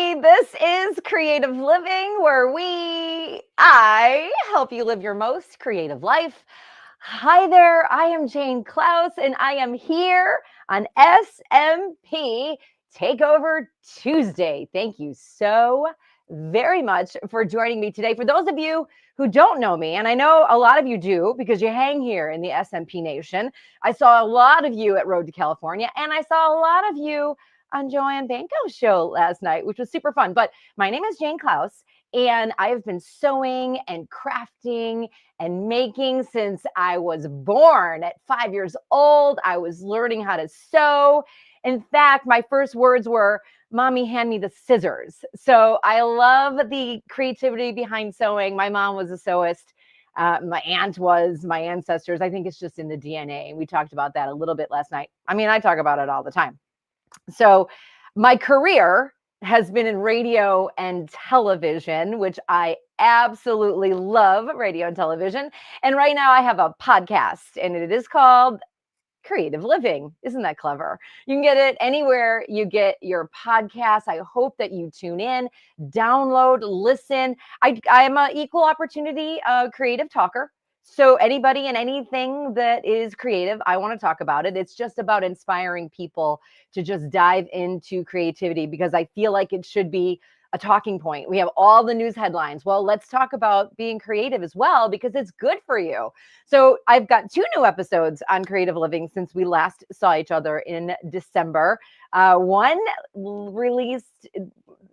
everybody. This is Creative Living, where I help you live your most creative life. Hi there, I am Jane Klaus, and I am here on SMP Takeover Tuesday. Thank you so very much for joining me today. For those of you who don't know me, and I know a lot of you do because you hang here in the SMP Nation, I saw a lot of you at Road to California, and I saw a lot of you on Joanne Banco's show last night, which was super fun. But my name is Jane Klaus, and I have been sewing and crafting and making since I was born. At 5 years old, I was learning how to sew. In fact, my first words were, "Mommy, hand me the scissors." So I love the creativity behind sewing. My mom was a sewist. My aunt was, my ancestors. I think it's just in the DNA. We talked about that a little bit last night. I mean, I talk about it all the time. So my career has been in radio and television, which I absolutely love, radio and television. And right now I have a podcast, and it is called Creative Living. Isn't that clever? You can get it anywhere you get your podcasts. I hope that you tune in, download, listen. I am an equal opportunity creative talker. So anybody and anything that is creative, I want to talk about it. It's just about inspiring people to just dive into creativity, because I feel like it should be a talking point. We have all the news headlines. Well, let's talk about being creative as well, because it's good for you. So I've got 2 new episodes on Creative Living since we last saw each other in December. One released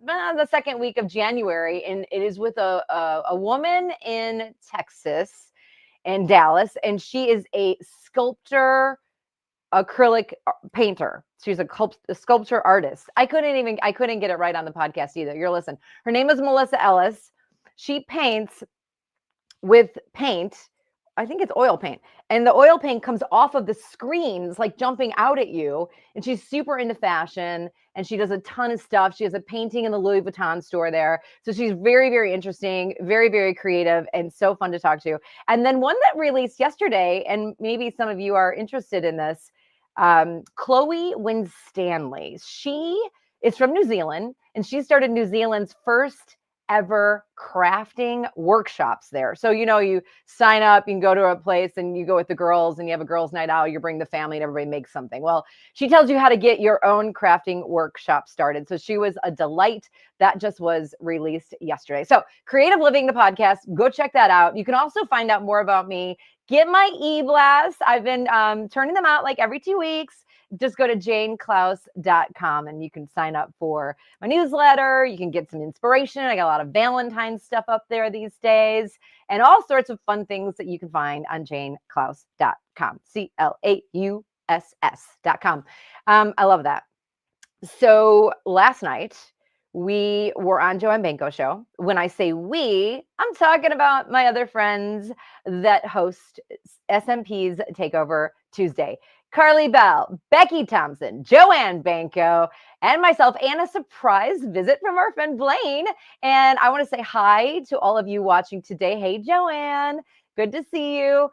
the second week of January, and it is with a woman in Texas, in Dallas, and she is a sculptor, acrylic painter. She's a sculpture artist. I couldn't get it right on the podcast either. You're listening. Her name is Melissa Ellis. She paints with paint. I think it's oil paint. And the oil paint comes off of the screens, like jumping out at you. And she's super into fashion, and she does a ton of stuff. She has a painting in the Louis Vuitton store there. So she's very, very interesting, very, very creative, and so fun to talk to. And then one that released yesterday, and maybe some of you are interested in this, Chloe Winstanley. She is from New Zealand, and she started New Zealand's first ever crafting workshops there. So, you sign up, you can go to a place and you go with the girls and you have a girls' night out, you bring the family and everybody makes something. Well, she tells you how to get your own crafting workshop started. So she was a delight. That just was released yesterday. So Creative Living, the podcast, go check that out. You can also find out more about me. Get my e-blasts. I've been turning them out like every 2 weeks. Just go to janeklaus.com and you can sign up for my newsletter. You can get some inspiration. I got a lot of Valentine's stuff up there these days, and all sorts of fun things that you can find on janeklaus.com, CLAUSS.com. I love that. So last night we were on Joanne Banco's show. When I say we, I'm talking about my other friends that host SMP's Takeover Tuesday. Carly Bell, Becky Thompson, Joanne Banco, and myself, and a surprise visit from our friend Blaine. And I want to say hi to all of you watching today. Hey, Joanne, good to see you.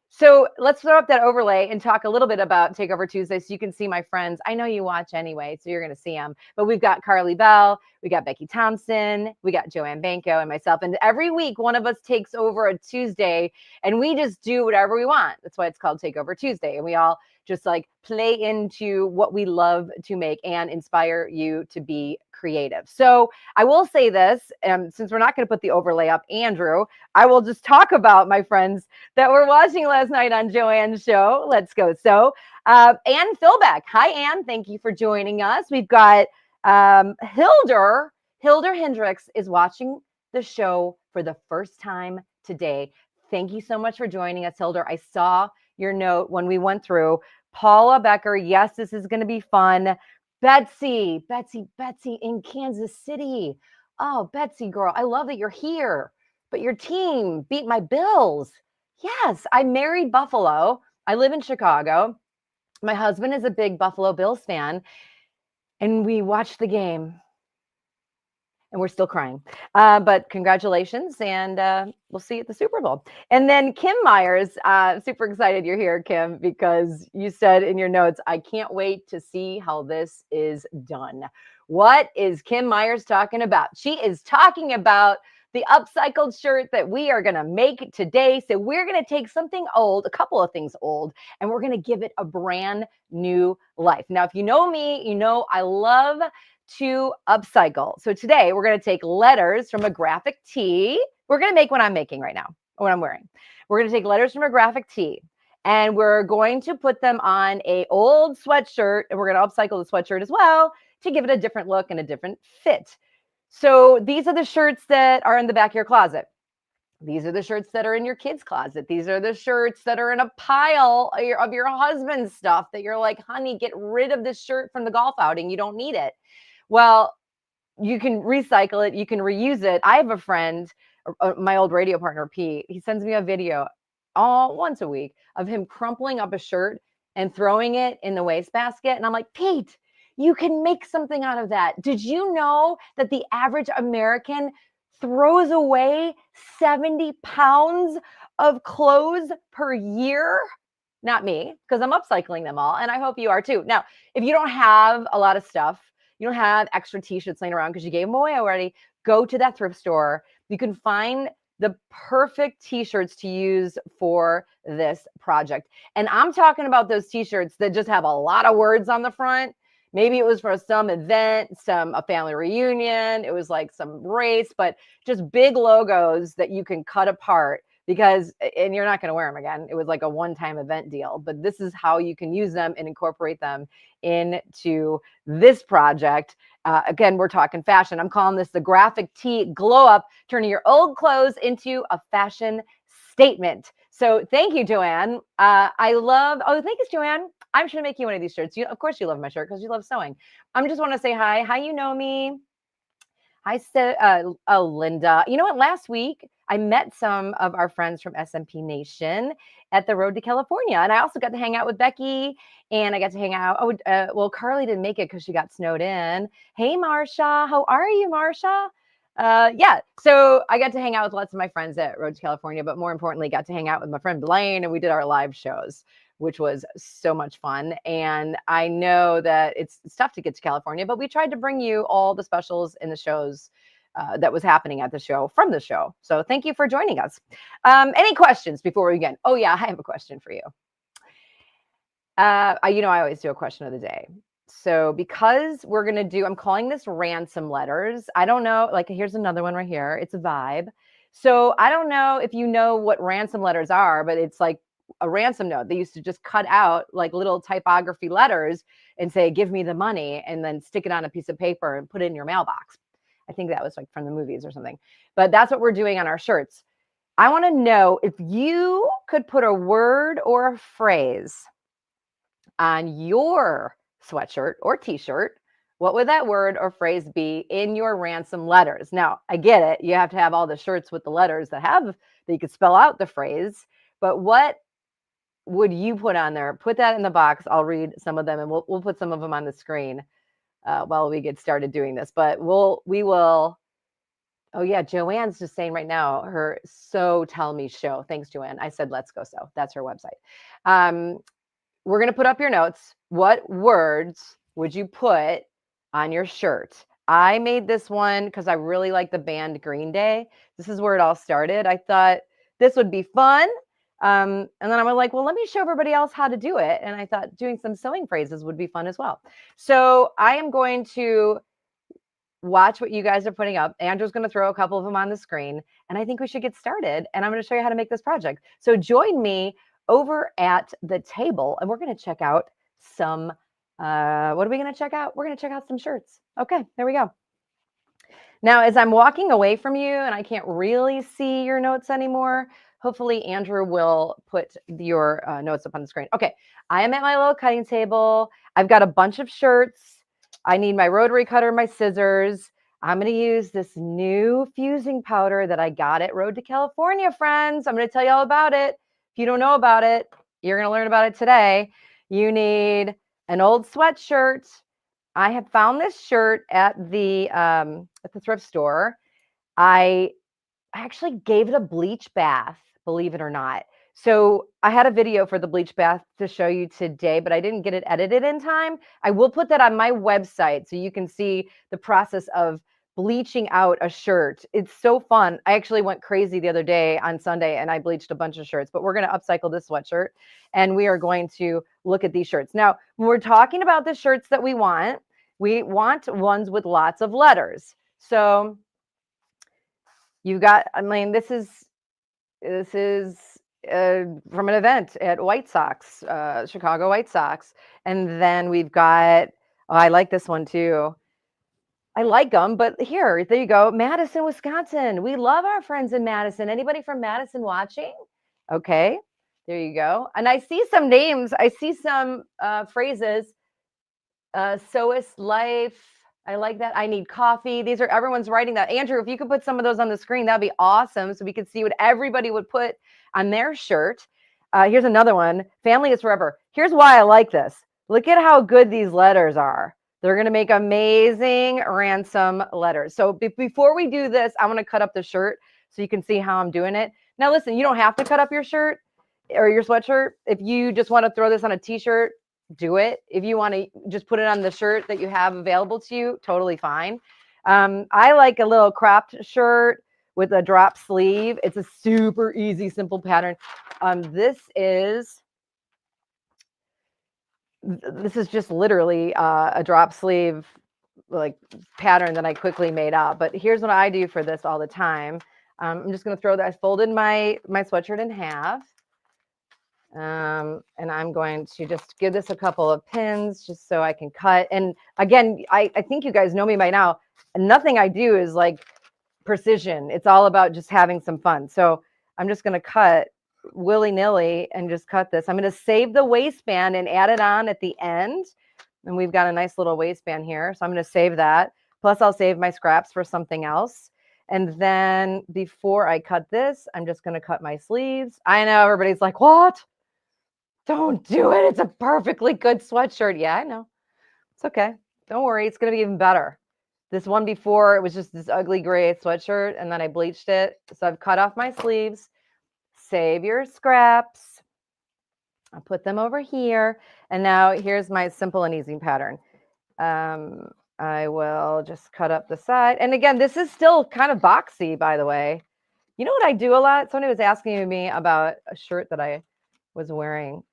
So let's throw up that overlay and talk a little bit about Takeover Tuesday so you can see my friends. I know you watch anyway, so you're going to see them. But we've got Carly Bell, we got Becky Thompson, we got Joanne Banco, and myself. And every week, one of us takes over a Tuesday, and we just do whatever we want. That's why it's called Takeover Tuesday. And we all just like play into what we love to make and inspire you to be creative. So I will say this, since we're not going to put the overlay up, Andrew, I will just talk about my friends that were watching last night on Joanne's show. Let's go. So Ann Philbeck. Hi, Ann. Thank you for joining us. We've got Hilder Hendricks is watching the show for the first time today. Thank you so much for joining us, Hilder. I saw your note when we went through. Paula Becker, yes, this is going to be fun. Betsy in Kansas City. Oh, Betsy girl, I love that you're here, but your team beat my Bills. Yes, I married Buffalo. I live in Chicago. My husband is a big Buffalo Bills fan, and we watched the game. And we're still crying. But congratulations, and we'll see you at the Super Bowl. And then Kim Myers, super excited you're here, Kim, because you said in your notes, I can't wait to see how this is done. What is Kim Myers talking about? She is talking about the upcycled shirt that we are going to make today. So we're going to take something old, a couple of things old, and we're going to give it a brand new life. Now, if you know me, you know I love to upcycle. So today we're going to take letters from a graphic tee. We're going to make what I'm making right now, what I'm wearing. We're going to take letters from a graphic tee, and we're going to put them on a old sweatshirt, and we're going to upcycle the sweatshirt as well to give it a different look and a different fit. So these are the shirts that are in the back of your closet. These are the shirts that are in your kids' closet. These are the shirts that are in a pile of your husband's stuff that you're like, honey, get rid of this shirt from the golf outing. You don't need it. Well, you can recycle it. You can reuse it. I have a friend, my old radio partner, Pete. He sends me a video once a week of him crumpling up a shirt and throwing it in the wastebasket. And I'm like, Pete, you can make something out of that. Did you know that the average American throws away 70 pounds of clothes per year? Not me, because I'm upcycling them all. And I hope you are too. Now, if you don't have a lot of stuff, you don't have extra t-shirts laying around because you gave them away already, go to that thrift store. You can find the perfect t-shirts to use for this project. And I'm talking about those t-shirts that just have a lot of words on the front. Maybe it was for some event, a family reunion. It was like some race, but just big logos that you can cut apart because, and you're not going to wear them again. It was like a one-time event deal, but this is how you can use them and incorporate them into this project. Again, we're talking fashion. I'm calling this the graphic tee glow up, turning your old clothes into a fashion statement. So thank you, Joanne. Thank you, Joanne. I'm trying to make you one of these shirts. Of course you love my shirt because you love sewing. I just want to say hi. Hi, you know me. Hi, Linda. You know what? Last week, I met some of our friends from SMP Nation at the Road to California. And I also got to hang out with Becky, and I got to hang out. Well, Carly didn't make it because she got snowed in. Hey, Marsha. How are you, Marsha? Yeah, so I got to hang out with lots of my friends at Road to California, but more importantly, got to hang out with my friend Blaine, and we did our live shows, which was so much fun. And I know that it's tough to get to California, but we tried to bring you all the specials in the shows that was happening at the show from the show. So thank you for joining us. Any questions before we begin? Oh yeah, I have a question for you. I always do a question of the day. So because we're going to I'm calling this ransom letters. I don't know, like here's another one right here. It's a vibe. So I don't know if you know what ransom letters are, but it's like a ransom note. They used to just cut out like little typography letters and say, give me the money, and then stick it on a piece of paper and put it in your mailbox. I think that was like from the movies or something, but that's what we're doing on our shirts. I want to know if you could put a word or a phrase on your sweatshirt or t-shirt, what would that word or phrase be in your ransom letters? Now, I get it. You have to have all the shirts with the letters that you could spell out the phrase, but what would you put on there? Put that in the box. I'll read some of them, and we'll put some of them on the screen while we get started doing this. But we will. Oh yeah, Joanne's just saying right now her So Tell Me show. Thanks, Joanne. I said let's go sew. That's her website. We're going to put up your notes. What words would you put on your shirt? I made this one because I really like the band Green Day. This is where it all started. I thought this would be fun. And then I was like, well, let me show everybody else how to do it. And I thought doing some sewing phrases would be fun as well. So I am going to watch what you guys are putting up. Andrew's going to throw a couple of them on the screen, and I think we should get started. And I'm going to show you how to make this project. So join me over at the table, and we're going to check out some, what are we going to check out? We're going to check out some shirts. Okay, there we go. Now, as I'm walking away from you and I can't really see your notes anymore, hopefully Andrew will put your notes up on the screen. Okay, I am at my little cutting table. I've got a bunch of shirts. I need my rotary cutter, my scissors. I'm going to use this new fusing powder that I got at Road to California, friends. I'm going to tell you all about it. If you don't know about it, you're going to learn about it today. You need an old sweatshirt. I have found this shirt at the thrift store. I actually gave it a bleach bath, believe it or not. So I had a video for the bleach bath to show you today, but I didn't get it edited in time. I will put that on my website so you can see the process of bleaching out a shirt. It's so fun. I actually went crazy the other day on Sunday and I bleached a bunch of shirts, but we're going to upcycle this sweatshirt and we are going to look at these shirts. Now, when we're talking about the shirts that we want ones with lots of letters. So you got, I mean, this is from an event at White Sox, Chicago White Sox. And then we've got, oh, I like this one too. I like them, but there you go. Madison, Wisconsin. We love our friends in Madison. Anybody from Madison watching? Okay, there you go. And I see some names. I see some phrases. Sewist life. I like that. I need coffee. Everyone's writing that. Andrew, if you could put some of those on the screen, that'd be awesome. So we could see what everybody would put on their shirt. Here's another one. Family is forever. Here's why I like this. Look at how good these letters are. They're going to make amazing ransom letters. So before we do this, I want to cut up the shirt so you can see how I'm doing it. Now, listen, you don't have to cut up your shirt or your sweatshirt. If you just want to throw this on a t-shirt, do it. If you want to just put it on the shirt that you have available to you, totally fine. I like a little cropped shirt with a drop sleeve. It's a super easy, simple pattern. This is just literally a drop sleeve like pattern that I quickly made up. But here's what I do for this all the time. I'm just going to throw that. I folded my sweatshirt in half. And I'm going to just give this a couple of pins just so I can cut. And again, I think you guys know me by now. Nothing I do is like precision. It's all about just having some fun. So I'm just going to cut willy-nilly and just cut this. I'm going to save the waistband and add it on at the end. And we've got a nice little waistband here. So I'm going to save that. Plus I'll save my scraps for something else. And then before I cut this, I'm just going to cut my sleeves. I know everybody's like, what? Don't do it. It's a perfectly good sweatshirt. Yeah, I know. It's okay. Don't worry. It's going to be even better. This one before, it was just this ugly gray sweatshirt, and then I bleached it. So I've cut off my sleeves. Save your scraps. I'll put them over here. And now here's my simple and easy pattern. I will just cut up the side. And again, this is still kind of boxy, by the way. You know what I do a lot? Somebody was asking me about a shirt that I was wearing.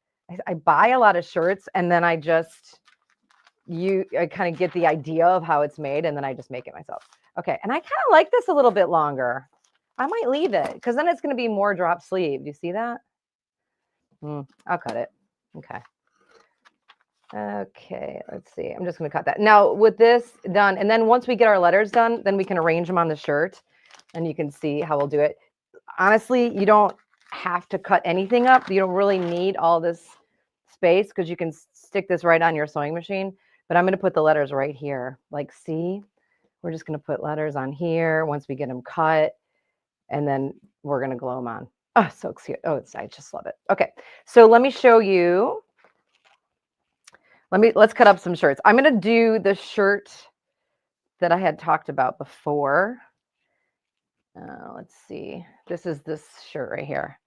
I buy a lot of shirts and then I kind of get the idea of how it's made and then I just make it myself. Okay, and I kind of like this a little bit longer. I might leave it because then it's going to be more drop sleeve. Do you see that? I'll cut it. Okay. Okay, let's see. I'm just going to cut that. Now with this done, and then once we get our letters done, then we can arrange them on the shirt and you can see how we'll do it. Honestly, you don't have to cut anything up. You don't really need all this space because you can stick this right on your sewing machine. But I'm going to put the letters right here. Like, see, we're just going to put letters on here once we get them cut, and then we're going to glue them on. Oh, so cute. Oh, I just love it. Okay, so let me show you. Let's cut up some shirts. I'm going to do the shirt that I had talked about before. Let's see. This is this shirt right here.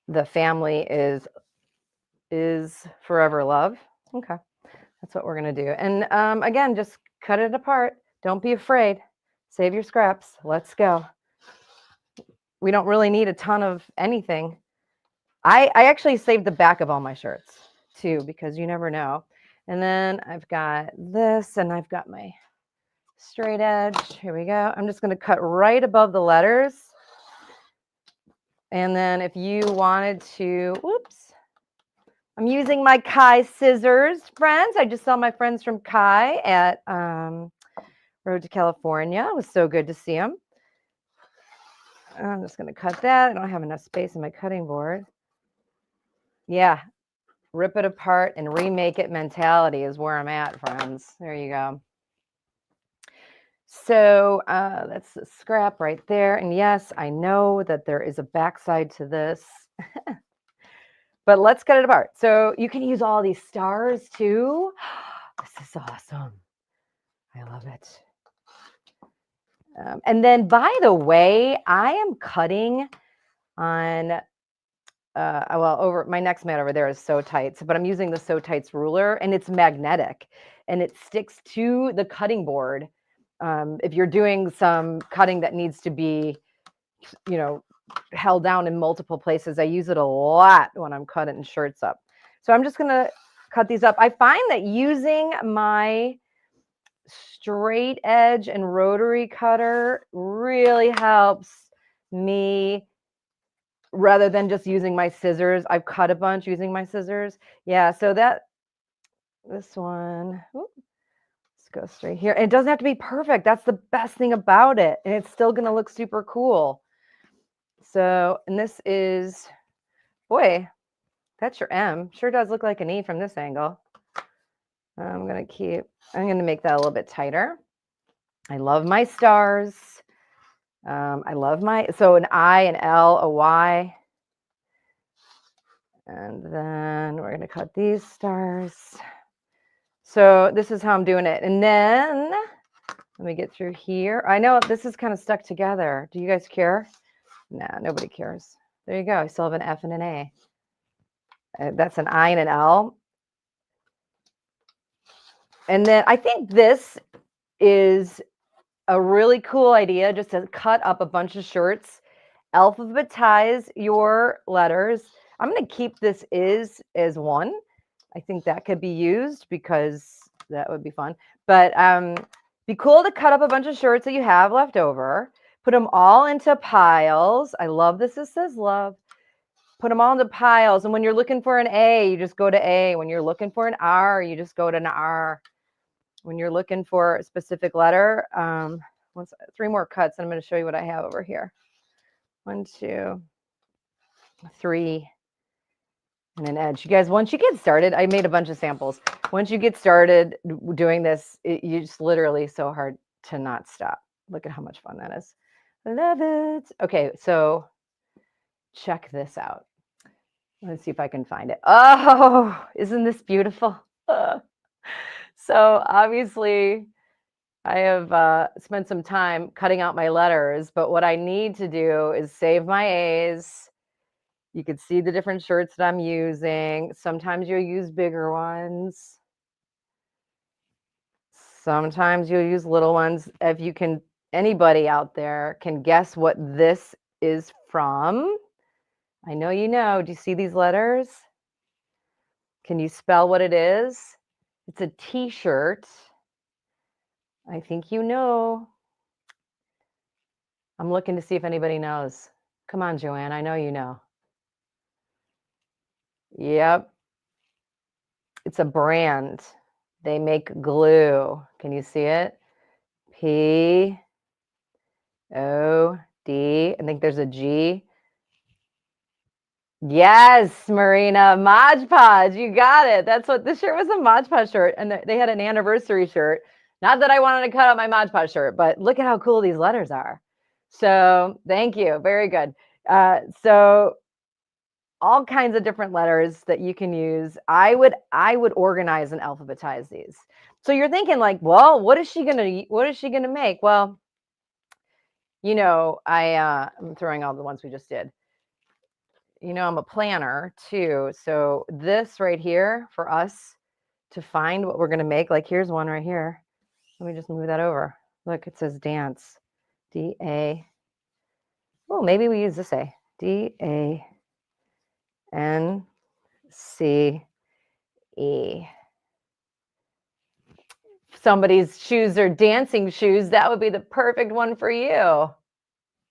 The family is forever love. Okay, that's what we're going to do. And again, just cut it apart. Don't be afraid. Save your scraps. Let's go. We don't really need a ton of anything. I actually saved the back of all my shirts too, because you never know. And then I've got this and I've got my straight edge. Here we go. I'm just going to cut right above the letters. And then if you wanted to, whoops, I'm using my Kai scissors, friends. I just saw my friends from Kai at Road to California. It was so good to see them. I'm just going to cut that. I don't have enough space in my cutting board. Yeah, rip it apart and remake it mentality is where I'm at, friends. There you go. So that's the scrap right there. And yes, I know that there is a backside to this. But let's cut it apart. So you can use all these stars too. This is awesome. I love it. And then, by the way, I am cutting on well, over my next mat over there is Sew Tights, but I'm using the Sew Tights ruler, and it's magnetic, and it sticks to the cutting board. If you're doing some cutting that needs to be, held down in multiple places, I use it a lot when I'm cutting shirts up. So I'm just gonna cut these up. I find that using my straight edge and rotary cutter really helps me, rather than just using my scissors. I've cut a bunch using my scissors. Yeah, so this one, let's go straight here. And it doesn't have to be perfect. That's the best thing about it. And it's still going to look super cool. So, and this is, boy, that's your M. Sure does look like an E from this angle. I'm going to make that a little bit tighter. I love my stars. So an I, an L, a Y. And then we're going to cut these stars. So this is how I'm doing it. And then let me get through here. I know this is kind of stuck together. Do you guys care? Nah, nobody cares. There you go. I still have an F and an A. That's an I and an L. And then I think this is a really cool idea, just to cut up a bunch of shirts, alphabetize your letters. I'm going to keep this as one. I think that could be used because that would be fun. But be cool to cut up a bunch of shirts that you have left over, put them all into piles. I love this. It says love. Put them all into piles. And when you're looking for an A, you just go to A. When you're looking for an R, you just go to an R. When you're looking for a specific letter, 3 more cuts, and I'm going to show you what I have over here. 1, 2, 3, and an edge. You guys, once you get started, I made a bunch of samples. Once you get started doing this, you just literally so hard to not stop. Look at how much fun that is. I love it. Okay, so check this out. Let's see if I can find it. Oh, isn't this beautiful? So obviously, I have spent some time cutting out my letters, but what I need to do is save my A's. You can see the different shirts that I'm using. Sometimes you'll use bigger ones. Sometimes you'll use little ones. If you can, anybody out there can guess what this is from. I know you know. Do you see these letters? Can you spell what it is? It's a T-shirt. I think you know. I'm looking to see if anybody knows. Come on, Joanne. I know you know. Yep. It's a brand. They make glue. Can you see it? P-O-D. I think there's a G. Yes, Marina. Mod Podge. You got it. That's what this shirt was, a Mod Podge shirt. And they had an anniversary shirt. Not that I wanted to cut out my Mod Podge shirt, but look at how cool these letters are. So thank you. Very good. So all kinds of different letters that you can use. I would organize and alphabetize these. So you're thinking like, well, what is she gonna make? Well, I'm throwing all the ones we just did. I'm a planner too. So this right here for us to find what we're gonna make, like here's one right here. Let me just move that over. Look, it says dance. D-A. Oh, maybe we use this A. D-A-N-C-E. Somebody's shoes are dancing shoes, that would be the perfect one for you.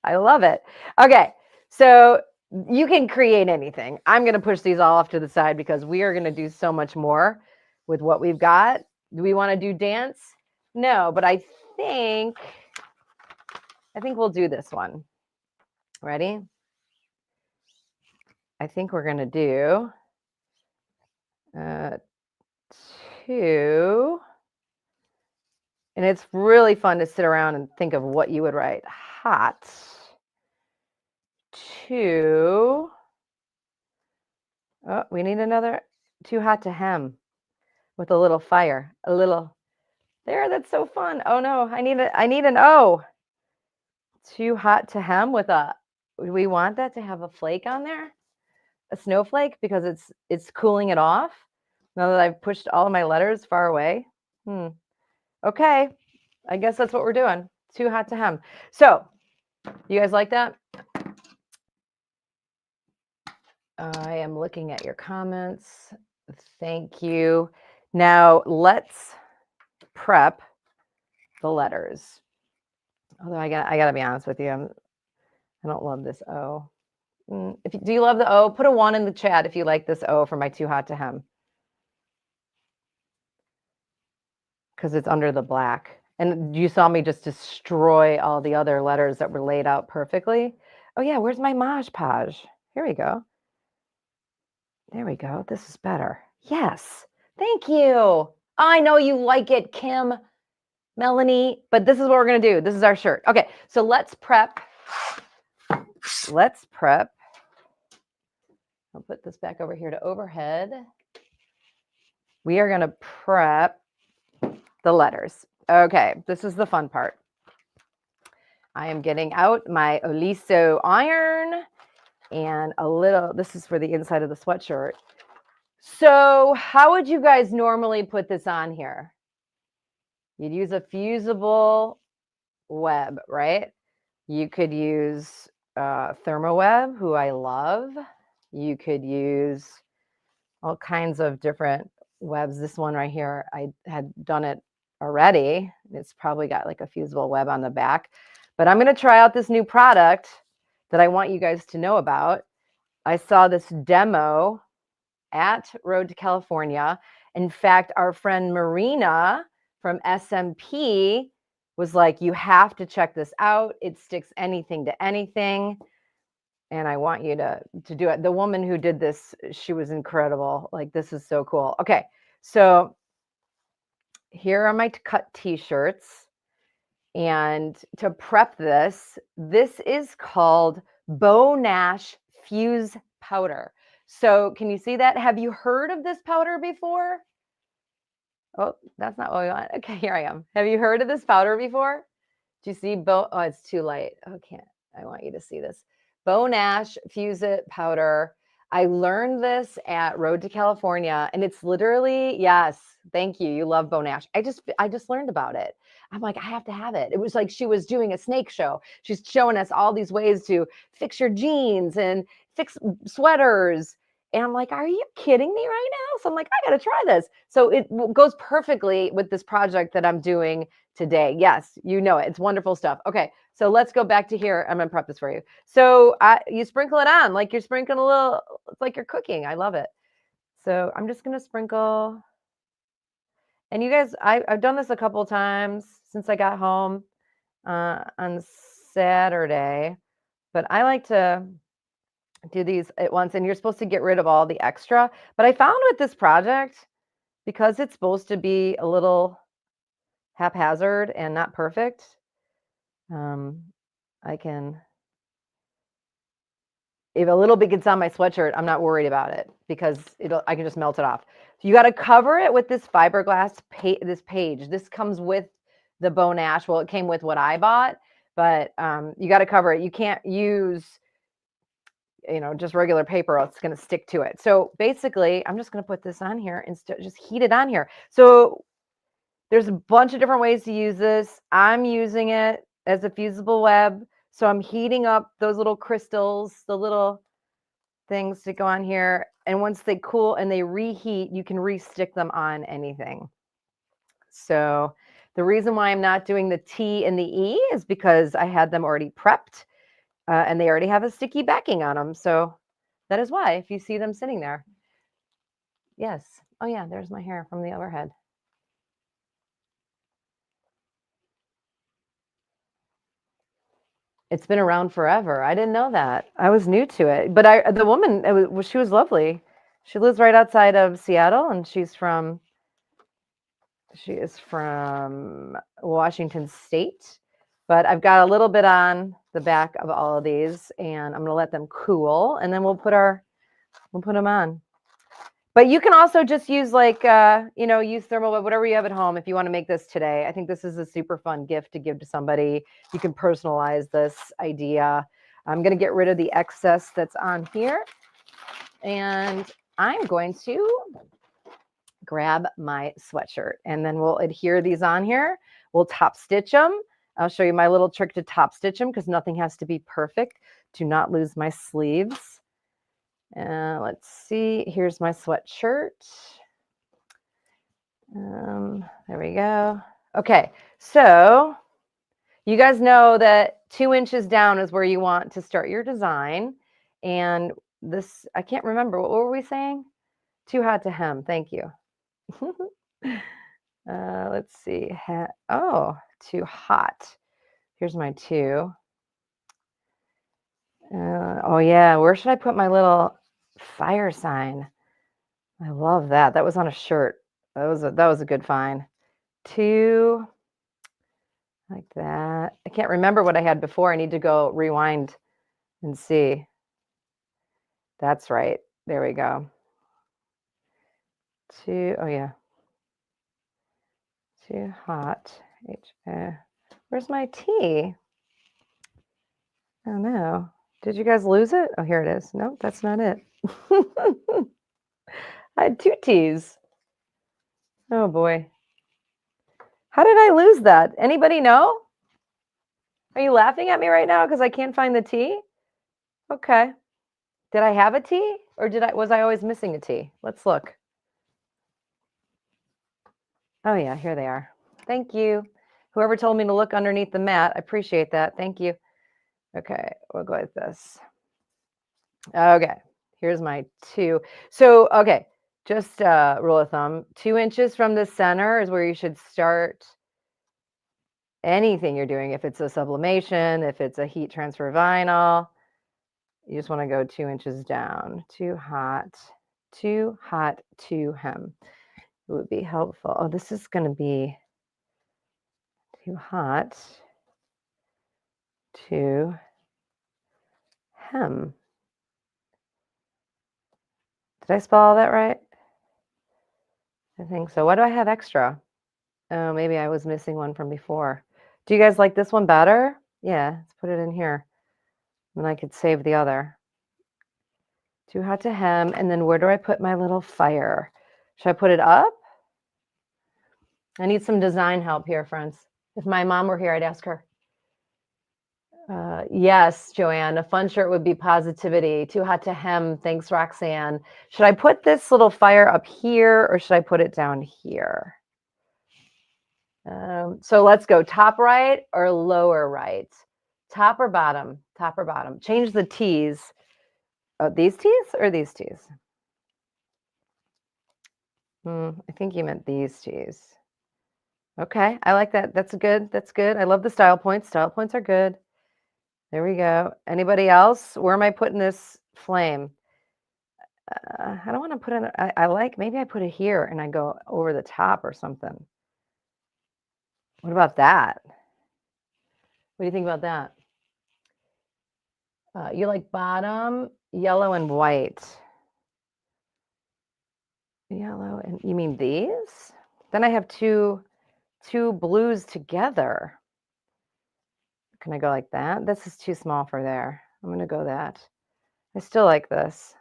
I love it. Okay, so you can create anything. I'm going to push these all off to the side because we are going to do so much more with what we've got. Do we want to do dance? No, but I think we'll do this one. Ready? I think we're going to do 2. And it's really fun to sit around and think of what you would write. Hot. 2. Oh, we need another. Too hot to hem with a little fire. A little. There, that's so fun. Oh no, I need an O. Too hot to hem with a. Do we want that to have a flake on there? a snowflake because it's cooling it off now that I've pushed all of my letters far away. Okay, I guess that's what we're doing. Too hot to hem. So, you guys like that? I am looking at your comments. Thank you. Now let's prep the letters. Although I gotta be honest with you, I don't love this O. Do you love the O? Put a 1 in the chat if you like this O for my too hot to hem. Because it's under the black. And you saw me just destroy all the other letters that were laid out perfectly. Oh yeah, where's my Mod Podge? Here we go. There we go. This is better. Yes. Thank you. I know you like it, Kim, Melanie, but this is what we're going to do. This is our shirt. Okay, so let's prep. Let's prep. I'll put this back over here to overhead. We are going to prep the letters. Okay, this is the fun part. I am getting out my Oliso iron and a little, this is for the inside of the sweatshirt. So how would you guys normally put this on here? You'd use a fusible web, right? You could use Thermoweb, who I love. You could use all kinds of different webs. This one right here, I had done it already. It's probably got like a fusible web on the back. But I'm going to try out this new product that I want you guys to know about. I saw this demo at Road to California. In fact, our friend Marina from SMP was like, you have to check this out. It sticks anything to anything. And I want you to do it. The woman who did this, she was incredible. Like, this is so cool. Okay, so here are my cut t-shirts. And to prep this, this is called Beau Nash Fuse Powder. So can you see that? Have you heard of this powder before? Oh, that's not what we want. Okay, here I am. Have you heard of this powder before? Do you see Beau? Oh, it's too light. Oh, I want you to see this. Beau Nash Fuse It Powder. I learned this at Road to California, and it's literally, yes, thank you. You love Beau Nash. I just learned about it. I'm like, I have to have it. It was like she was doing a snake show. She's showing us all these ways to fix your jeans and fix sweaters. And I'm like, are you kidding me right now? So I'm like, I got to try this. So it goes perfectly with this project that I'm doing today. Yes, you know it. It's wonderful stuff. Okay, so let's go back to here. I'm going to prep this for you. So you sprinkle it on like you're sprinkling a little, it's like you're cooking. I love it. So I'm just going to sprinkle. And you guys, I've done this a couple of times since I got home on Saturday, but I like to do these at once, and you're supposed to get rid of all the extra. But I found with this project, because it's supposed to be a little haphazard and not perfect, I can, if a little bit gets on my sweatshirt, I'm not worried about it because I can just melt it off. So you got to cover it with this fiberglass this page. This comes with the Beau Nash. Well, it came with what I bought, but you got to cover it. You can't use, just regular paper, or it's going to stick to it. So basically, I'm just going to put this on here and just heat it on here. So there's a bunch of different ways to use this. I'm using it as a fusible web. So I'm heating up those little crystals, the little things to go on here. And once they cool and they reheat, you can re-stick them on anything. So the reason why I'm not doing the T and the E is because I had them already prepped and they already have a sticky backing on them. So that is why, if you see them sitting there. Yes. Oh yeah, there's my hair from the overhead. It's been around forever. I didn't know that. I was new to it. But the woman, she was lovely. She lives right outside of Seattle, and she is from Washington State. But I've got a little bit on the back of all of these, and I'm going to let them cool, and then we'll put them on. But you can also just use use thermal web, whatever you have at home if you want to make this today. I think this is a super fun gift to give to somebody. You can personalize this idea. I'm going to get rid of the excess that's on here. And I'm going to grab my sweatshirt, and then we'll adhere these on here. We'll top stitch them. I'll show you my little trick to top stitch them because nothing has to be perfect to not lose my sleeves. Let's see. Here's my sweatshirt. There we go. Okay, so you guys know that 2 inches down is where you want to start your design. And this, I can't remember. What were we saying? Too hot to hem. Thank you. Let's see. Oh, too hot. Here's my 2. Oh yeah, where should I put my little fire sign? I love that. That was on a shirt. That was a good find. 2 like that. I can't remember what I had before. I need to go rewind and see. That's right. There we go. 2. Oh yeah. Too hot. Where's my T? Oh no. Did you guys lose it? Oh, here it is. Nope, that's not it. I had 2 T's. Oh boy. How did I lose that? Anybody know? Are you laughing at me right now because I can't find the T? Okay. Did I have a T or was I always missing a T? Let's look. Oh yeah, here they are. Thank you. Whoever told me to look underneath the mat, I appreciate that. Thank you. Okay, we'll go with this. Okay, here's my 2. So, okay, just rule of thumb, 2 inches from the center is where you should start anything you're doing. If it's a sublimation, if it's a heat transfer vinyl, you just want to go 2 inches down. Too hot to hem. It would be helpful. Oh, this is going to be too hot to hem. Did I spell all that right? I think so. Why do I have extra? Oh, maybe I was missing one from before. Do you guys like this one better? Yeah, let's put it in here. And I could save the other. Too hot to hem. And then where do I put my little fire? Should I put it up? I need some design help here, friends. If my mom were here, I'd ask her. Yes, Joanne, a fun shirt would be positivity. Too hot to hem. Thanks, Roxanne. Should I put this little fire up here or should I put it down here? So let's go top right or lower right. Top or bottom? Top or bottom? Change the T's. Oh, these T's or these T's? I think you meant these T's. Okay, I like that. That's good. That's good. I love the style points. Style points are good. There we go. Anybody else? Where am I putting this flame? I don't want to put it. I like, maybe I put it here and I go over the top or something. What about that? What do you think about that? You like bottom, yellow and white. Yellow and you mean these? Then I have two blues together. Can I go like that? This is too small for there. I'm going to go that. I still like this.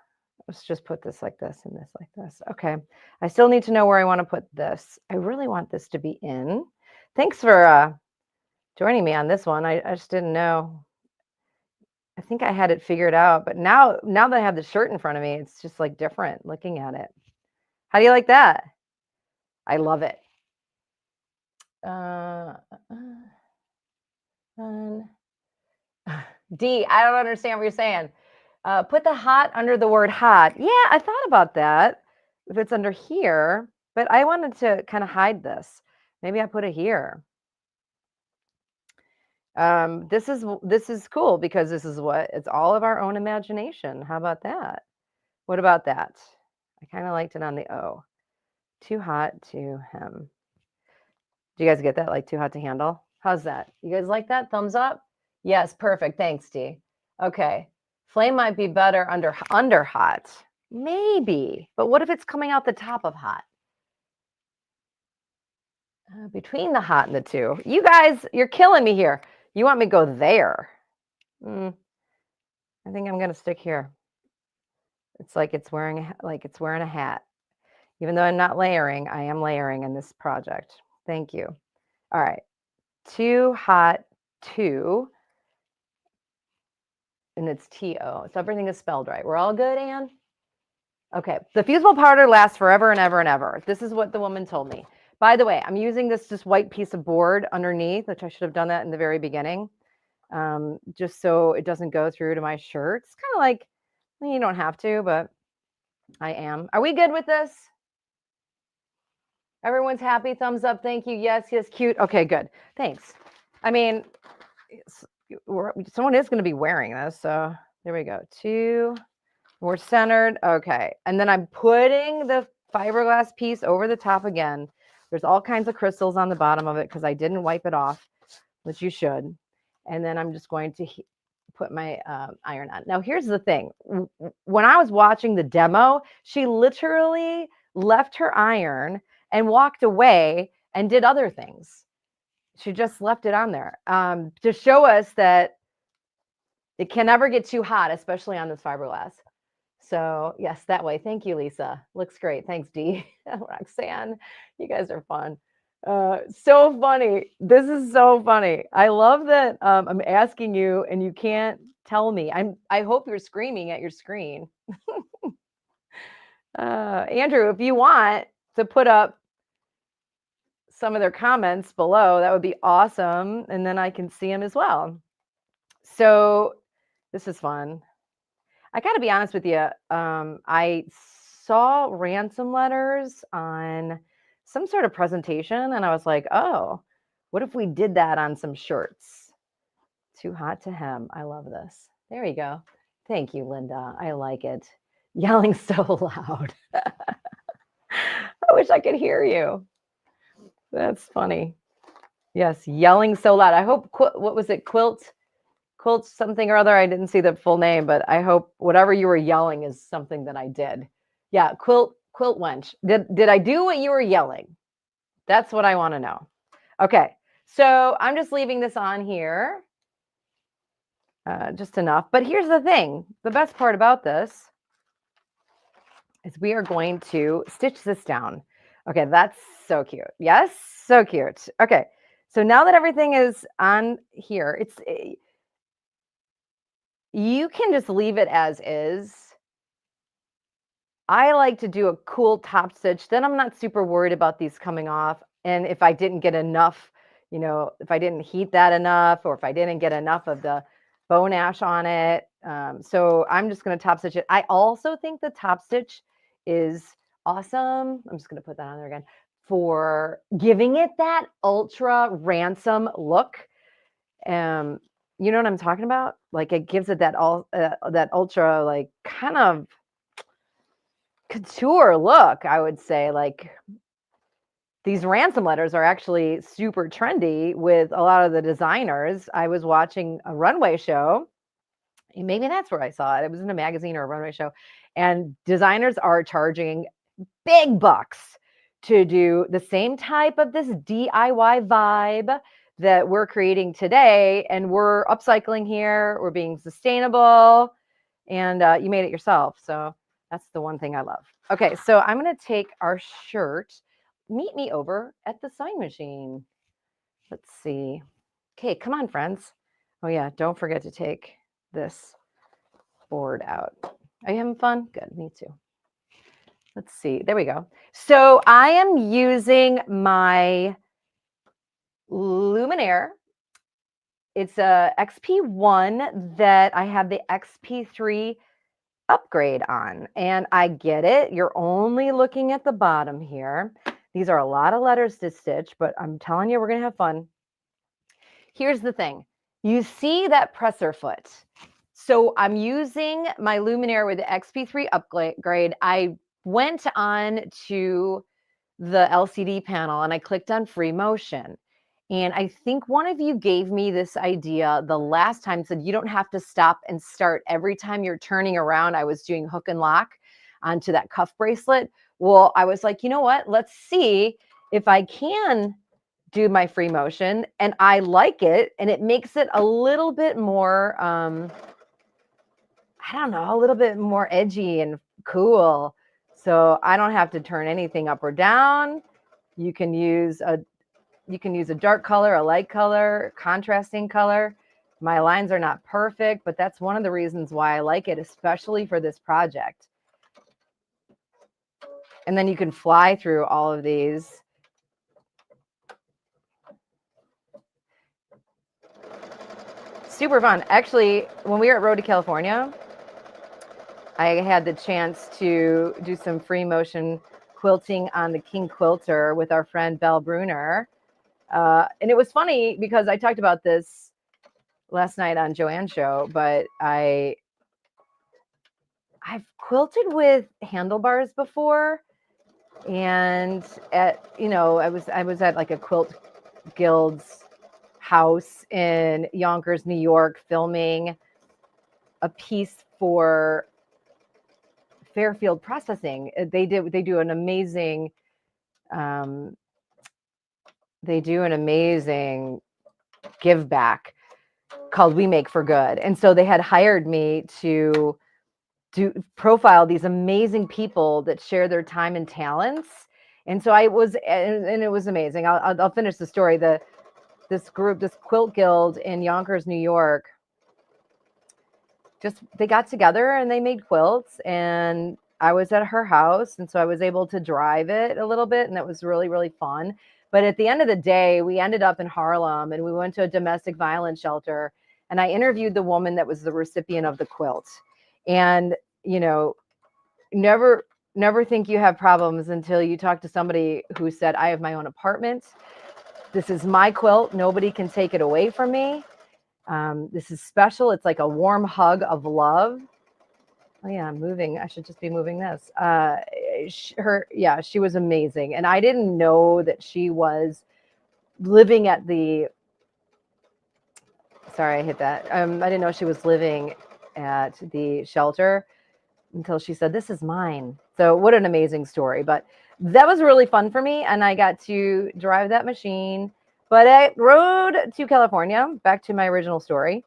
Let's just put this like this and this like this. Okay. I still need to know where I want to put this. I really want this to be in. Thanks for joining me on this one. I just didn't know. I think I had it figured out, but now that I have the shirt in front of me, it's just like different looking at it. How do you like that? I love it. D, I don't understand what you're saying. Put the hot under the word hot. Yeah, I thought about that. If it's under here, but I wanted to kind of hide this. Maybe I put it here. This is cool because this is what it's all of our own imagination. How about that? What about that? I kind of liked it on the O. Too hot to hem. Do you guys get that? Like too hot to handle? How's that? You guys like that? Thumbs up? Yes, perfect. Thanks, D. Okay. Flame might be better under hot. Maybe. But what if it's coming out the top of hot? Between the hot and the two. You guys, you're killing me here. You want me to go there? I think I'm going to stick here. It's like it's wearing a hat. Even though I'm not layering, I am layering in this project. Thank you. All right. Too hot, two. And it's T-O. So everything is spelled right. We're all good, Anne? Okay. The fusible powder lasts forever and ever and ever. This is what the woman told me. By the way, I'm using this just white piece of board underneath, which I should have done that in the very beginning, just so it doesn't go through to my shirt. It's kind of like, well, you don't have to, but I am. Are we good with this? Everyone's happy. Thumbs up. Thank you. Yes, yes, cute. Okay, good. Thanks. I mean, someone is going to be wearing this. So there we go. Two. We're centered. Okay. And then I'm putting the fiberglass piece over the top again. There's all kinds of crystals on the bottom of it because I didn't wipe it off, which you should. And then I'm just going to put my iron on. Now, here's the thing. When I was watching the demo, she literally left her iron and walked away and did other things. She just left it on there to show us that it can never get too hot, especially on this fiberglass. So yes, that way. Thank you, Lisa. Looks great. Thanks, Dee. Roxanne, you guys are fun. So funny. This is so funny. I love that I'm asking you and you can't tell me. I hope you're screaming at your screen. Andrew, if you want to put up some of their comments below, that would be awesome. And then I can see them as well. So this is fun. I got to be honest with you. I saw ransom letters on some sort of presentation and I was like, oh, what if we did that on some shirts? Too hot to hem. I love this. There you go. Thank you, Linda. I like it. Yelling so loud. I wish I could hear you. That's funny. Yes, yelling so loud. I hope, what was it, quilt something or other. I didn't see the full name, but I hope whatever you were yelling is something that I did. Yeah, quilt wench. Did I do what you were yelling? That's what I want to know. Okay, so I'm just leaving this on here. Just enough. But here's the thing. The best part about this is we are going to stitch this down. Okay, that's so cute. Yes, so cute. Okay, so now that everything is on here, you can just leave it as is. I like to do a cool top stitch. Then I'm not super worried about these coming off. And if I didn't get enough, if I didn't heat that enough, or if I didn't get enough of the bone ash on it. So I'm just going to top stitch it. I also think the top stitch is awesome. I'm just going to put that on there again for giving it that ultra ransom look. You know what I'm talking about? Like it gives it that ultra, like kind of couture look, I would say. Like these ransom letters are actually super trendy with a lot of the designers. I was watching a runway show, and maybe that's where I saw it. It was in a magazine or a runway show, and designers are charging big bucks to do the same type of this DIY vibe that we're creating today. And we're upcycling here. We're being sustainable, and you made it yourself. So that's the one thing I love. Okay, so I'm going to take our shirt. Meet me over at the sewing machine. Let's see. Okay, come on, friends. Oh yeah, don't forget to take this board out. Are you having fun? Good, me too. Let's see. There we go. So I am using my Luminaire. It's a XP1 that I have the XP3 upgrade on. And I get it. You're only looking at the bottom here. These are a lot of letters to stitch, but I'm telling you, we're going to have fun. Here's the thing. You see that presser foot. So I'm using my Luminaire with the XP3 upgrade. I went on to the LCD panel and I clicked on free motion. And I think one of you gave me this idea the last time, said you don't have to stop and start every time you're turning around. I was doing hook and lock onto that cuff bracelet. Well, I was like, you know what? Let's see if I can do my free motion. And I like it. And it makes it a little bit more, I don't know, a little bit more edgy and Cool. So I don't have to turn anything up or down. You can use a dark color, a light color, contrasting color. My lines are not perfect, but that's one of the reasons why I like it, especially for this project. And then you can fly through all of these. Super fun. Actually, when we were at Road to California, I had the chance to do some free motion quilting on the King Quilter with our friend Belle Bruner. And it was funny because I talked about this last night on Joanne's show, but I've quilted with handlebars before. And I was at like a quilt guild's house in Yonkers, New York, filming a piece for Fairfield Processing. They do an amazing give back called We Make for Good. And so they had hired me to profile these amazing people that share their time and talents. And so and it was amazing. I'll finish the story. This quilt guild in Yonkers, New York, they got together and they made quilts, and I was at her house. And so I was able to drive it a little bit, and that was really, really fun. But at the end of the day, we ended up in Harlem, and we went to a domestic violence shelter, and I interviewed the woman that was the recipient of the quilt. And, never think you have problems until you talk to somebody who said, I have my own apartment. This is my quilt. Nobody can take it away from me. This is special. It's like a warm hug of love. Oh yeah, I'm moving. I should just be moving this. She was amazing. And I didn't know that she was living at sorry, I hit that. I didn't know she was living at the shelter until she said, this is mine. So what an amazing story. But that was really fun for me. And I got to drive that machine. But I rode to California, back to my original story.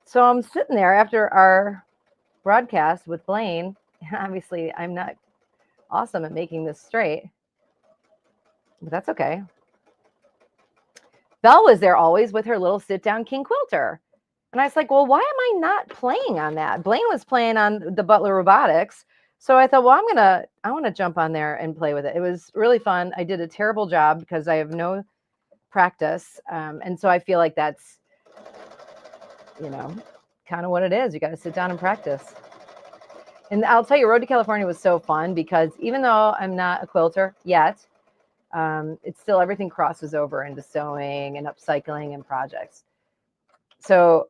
So I'm sitting there after our broadcast with Blaine. Obviously, I'm not awesome at making this straight, but that's okay. Belle was there always with her little sit-down King Quilter. And I was like, well, why am I not playing on that? Blaine was playing on the Butler Robotics. So I thought, well, I want to jump on there and play with it. It was really fun. I did a terrible job because I have no practice. And so I feel like that's, kind of what it is. You got to sit down and practice. And I'll tell you, Road to California was so fun because even though I'm not a quilter yet, it's still, everything crosses over into sewing and upcycling and projects. So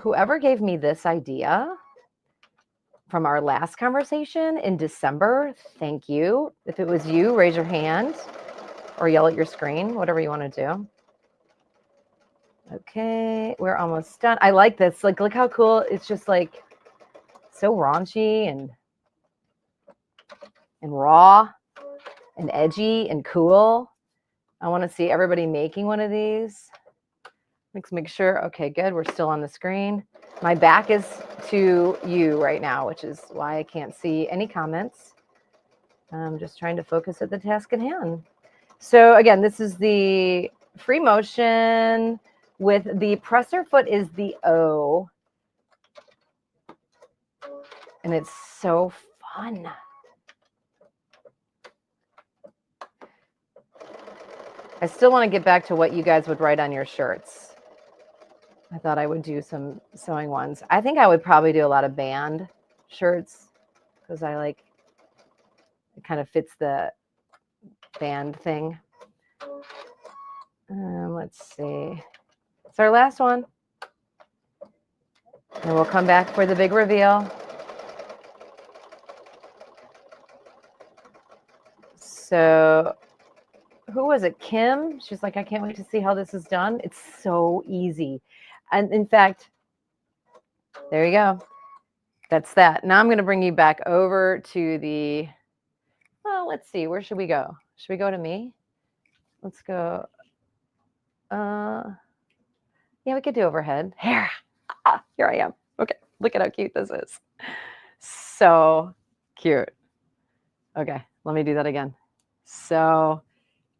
whoever gave me this idea from our last conversation in December, thank you. If it was you, raise your hand or yell at your screen, whatever you want to do. Okay, we're almost done. I like this. Like, look how cool. It's just like so raunchy and raw and edgy and cool. I want to see everybody making one of these. Let's make sure. Okay, good. We're still on the screen. My back is to you right now, which is why I can't see any comments. I'm just trying to focus at the task at hand. So again, this is the free motion with the presser foot is the O. And it's so fun. I still want to get back to what you guys would write on your shirts. I thought I would do some sewing ones. I think I would probably do a lot of band shirts because it kind of fits the band thing. Let's see. It's our last one. And we'll come back for the big reveal. So who was it? Kim? She's like, I can't wait to see how this is done. It's so easy. And in fact, there you go. That's that. Now I'm going to bring you back over to the, well, let's see. Where should we go? Should we go to me? Let's go. Yeah, we could do overhead. Here I am. Okay, look at how cute this is. so cute. Okay, let me do that again. So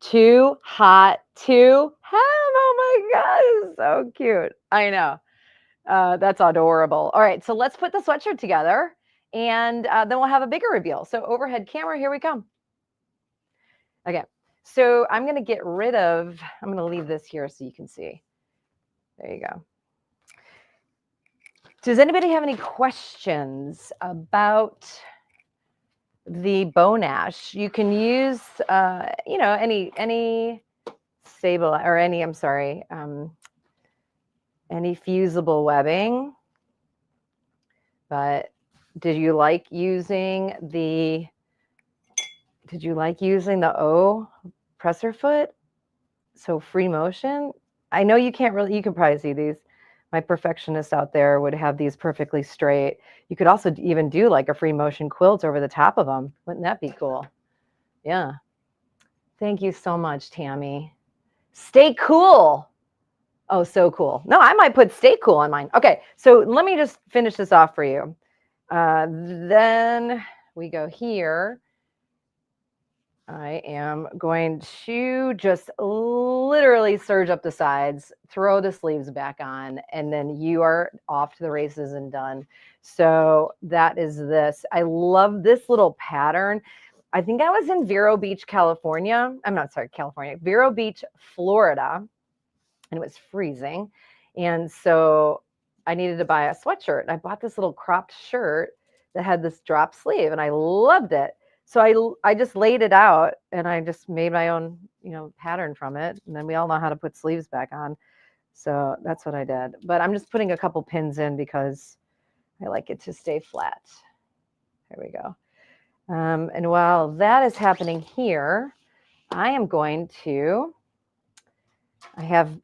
too hot to have. Oh my God, it's so cute. I know. That's adorable. All right, so let's put the sweatshirt together and then we'll have a bigger reveal. So overhead camera, here we come. Okay, so I'm going to get rid of, I'm going to leave this here so you can see. There you go. Does anybody have any questions about the Bonash? You can use, you know, any stable or any, I'm sorry, any fusible webbing. But did you like using the O presser foot? So free motion. I know you can't really, you can probably see these. My perfectionist out there would have these perfectly straight. You could also even do like a free motion quilt over the top of them. Wouldn't that be cool? Yeah. Thank you so much, Tammy. Stay cool. Oh, so cool. No, I might put stay cool on mine. Okay, so let me just finish this off for you. Then we go here. I am going to just literally serge up the sides, throw the sleeves back on, and then you are off to the races and done. So that is this. I love this little pattern. I think I was in Vero Beach, California. I'm not sorry, California, Vero Beach, Florida, and it was freezing. And so I needed to buy a sweatshirt. I bought this little cropped shirt that had this drop sleeve, and I loved it. So I just laid it out and I just made my own, you know, pattern from it. And then we all know how to put sleeves back on. So that's what I did. But I'm just putting a couple pins in because I like it to stay flat. There we go. And while that is happening here, I am going to, I'm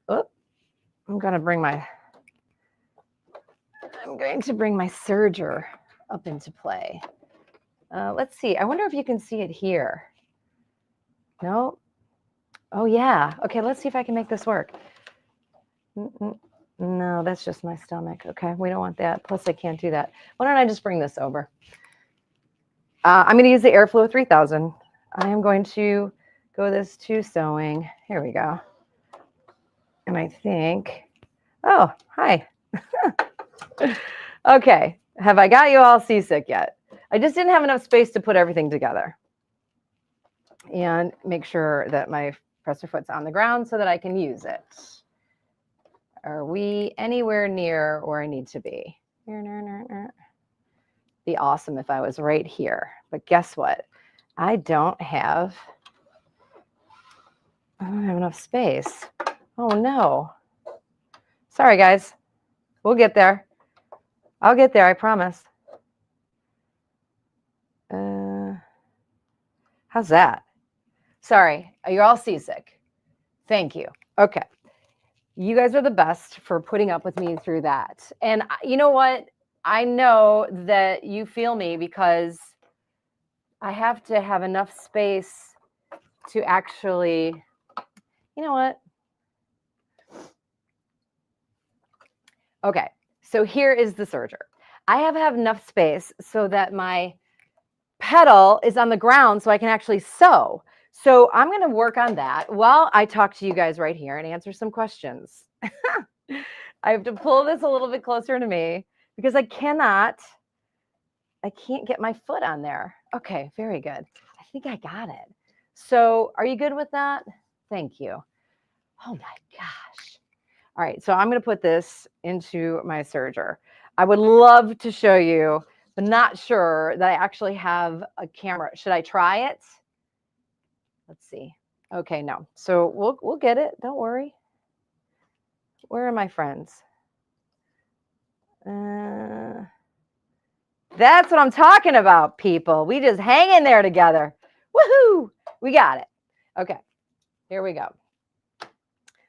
going to bring my serger up into play. Let's see. I wonder if you can see it here. No? Oh, yeah. Okay, let's see if I can make this work. No, that's just my stomach. Okay, we don't want that. Plus, I can't do that. Why don't I just bring this over? I'm going to use the Airflow 3000. I am going to go this to sewing. Here we go. And I think, oh, hi. Okay, have I got you all seasick yet? I just didn't have enough space to put everything together. And make sure that my presser foot's on the ground so that I can use it. Are we anywhere near where I need to be? Be awesome if I was right here. But guess what? I don't have enough space. Oh no. Sorry guys. We'll get there. I'll get there, I promise. How's that? Sorry, you're all seasick. Thank you. Okay. You guys are the best for putting up with me through that. And you know what? I know that you feel me because I have to have enough space to actually, you know what? Okay, so here is the serger. I have to have enough space so that my pedal is on the ground so I can actually sew. So I'm going to work on that while I talk to you guys right here and answer some questions. I have to pull this a little bit closer to me because I can't get my foot on there. Okay, very good. I think I got it. So are you good with that? Thank you. Oh my gosh. All right, so I'm going to put this into my serger. I would love to show you, but not sure that I actually have a camera. Should I try it? Let's see. Okay, no. So we'll get it. Don't worry. Where are my friends? That's what I'm talking about, people. We just hang in there together. Woohoo! We got it. Okay, here we go.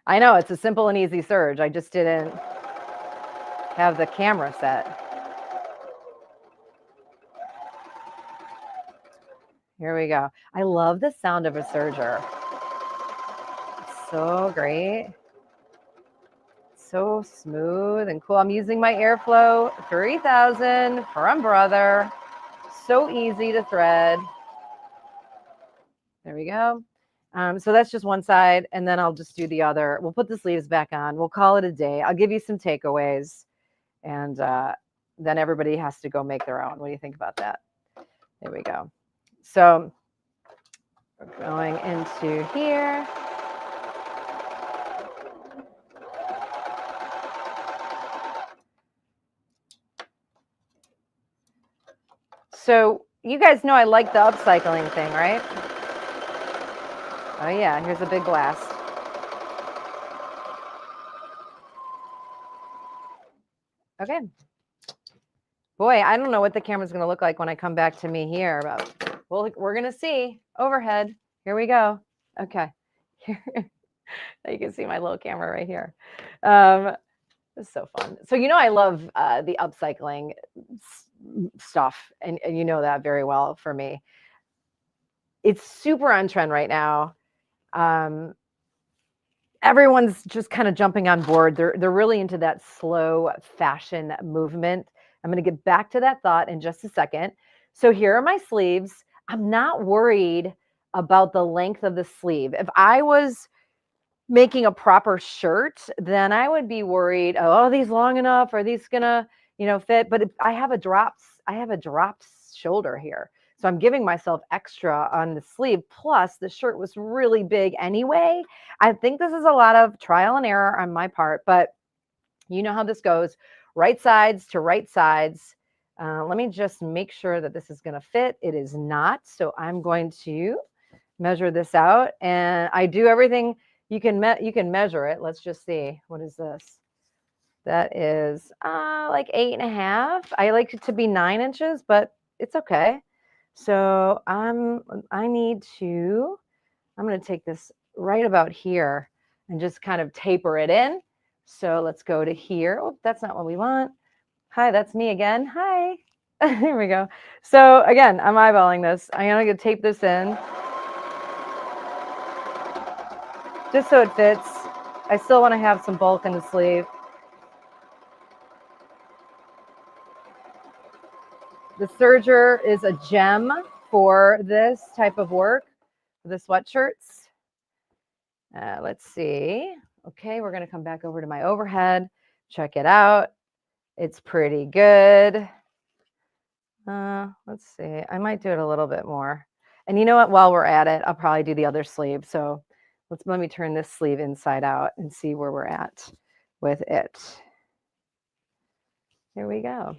I know it's a simple and easy serge. I just didn't have the camera set. Here we go. I love the sound of a serger. It's so great. So smooth and cool. I'm using my Airflow 3000 from Brother. so easy to thread. There we go. So that's just one side, and then I'll just do the other. We'll put the sleeves back on. We'll call it a day. I'll give you some takeaways, and then everybody has to go make their own. What do you think about that? There we go. So we're going into here. So you guys know I like the upcycling thing, right? Oh yeah, here's a big blast. Okay. Boy, I don't know what the camera's going to look like when I come back to me here, but we're going to see. Overhead. Here we go. Okay. Here. You can see my little camera right here. It's so fun. So, you know, I love the upcycling stuff, and you know that very well for me. It's super on trend right now. Everyone's just kind of jumping on board. They're really into that slow fashion movement. I'm going to get back to that thought in just a second. So here are my sleeves. I'm not worried about the length of the sleeve. If I was making a proper shirt, then I would be worried, oh, are these long enough? Are these gonna, fit? But I have a dropped shoulder here. So I'm giving myself extra on the sleeve. Plus the shirt was really big anyway. I think this is a lot of trial and error on my part, but you know how this goes. Right sides to right sides. Let me just make sure that this is going to fit. It is not. So I'm going to measure this out, and I do everything. You can measure it. Let's just see. What is this? That is like 8.5. I like it to be 9 inches, but it's okay. So I'm going to take this right about here and just kind of taper it in. So let's go to here. Oh, that's not what we want. Hi, that's me again. Hi. Here we go. So again, I'm eyeballing this. I'm going to tape this in just so it fits. I still want to have some bulk in the sleeve. The serger is a gem for this type of work, for the sweatshirts. Let's see. Okay, we're going to come back over to my overhead. Check it out. It's pretty good. Let's see. I might do it a little bit more. And you know what? While we're at it, I'll probably do the other sleeve. So let me turn this sleeve inside out and see where we're at with it. Here we go.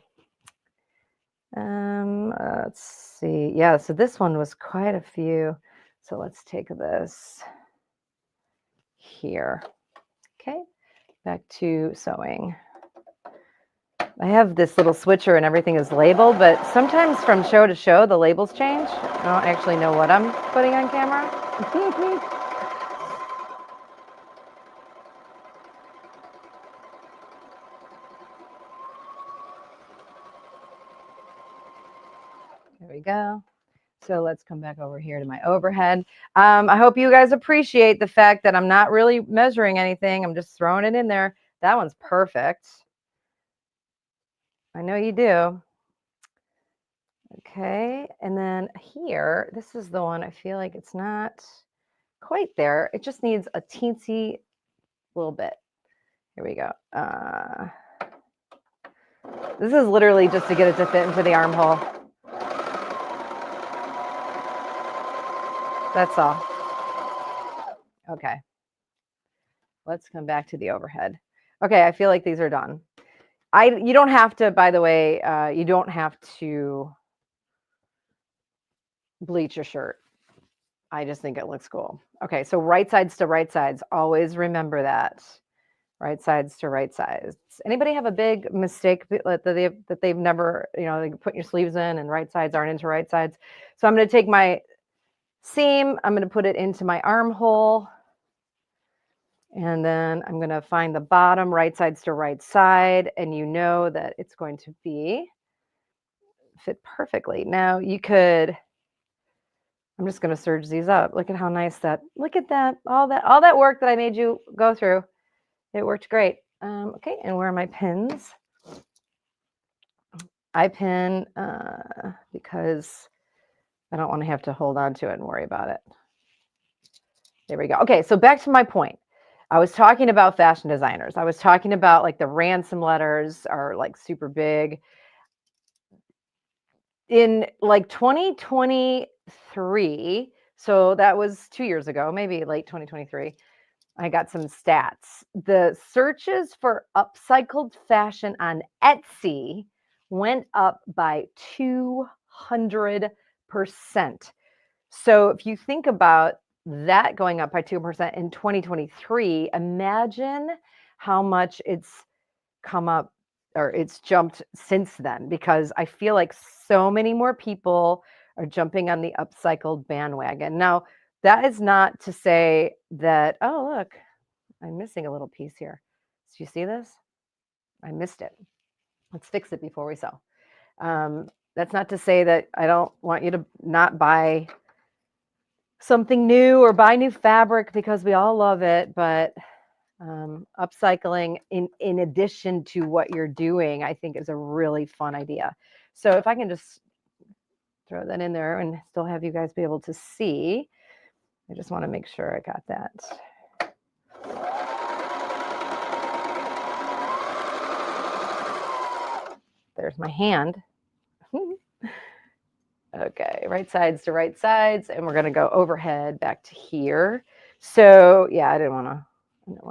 Let's see. Yeah, so this one was quite a few. So let's take this here. Okay, back to sewing. I have this little switcher and everything is labeled, but sometimes from show to show, the labels change. I don't actually know what I'm putting on camera. There we go. So let's come back over here to my overhead. I hope you guys appreciate the fact that I'm not really measuring anything. I'm just throwing it in there. That one's perfect. I know you do. Okay, and then here, this is the one I feel like it's not quite there. It just needs a teensy little bit. Here we go. This is literally just to get it to fit into the armhole. That's all. Okay. Let's come back to the overhead. Okay, I feel like these are done. You don't have to, by the way, you don't have to bleach your shirt. I just think it looks cool. Okay, so right sides to right sides. Always remember that. Right sides to right sides. Anybody have a big mistake that they've never, they put your sleeves in and right sides aren't into right sides? So I'm going to take my seam, I'm going to put it into my armhole, and then I'm going to find the bottom right sides to right side, and you know that it's going to fit perfectly. Now you could, I'm just going to serge these up. Look at how nice look at that, all that work that I made you go through. It worked great. Okay, and where are my pins? eye pin because I don't want to have to hold on to it and worry about it. There we go. Okay, so back to my point. I was talking about fashion designers. I was talking about like the ransom letters are like super big. In like 2023, so that was 2 years ago, maybe late 2023, I got some stats. The searches for upcycled fashion on Etsy went up by 200%. So if you think about that going up by 2% in 2023, imagine how much it's come up or it's jumped since then, because I feel like so many more people are jumping on the upcycled bandwagon. Now, that is not to say that, oh, look, I'm missing a little piece here. Do you see this? I missed it. Let's fix it before we sew. That's not to say that I don't want you to not buy something new or buy new fabric, because we all love it, but upcycling in addition to what you're doing, I think is a really fun idea. So if I can just throw that in there and still have you guys be able to see, I just want to make sure I got that. There's my hand. Okay, right sides to right sides, and we're going to go overhead back to here. So yeah, I don't want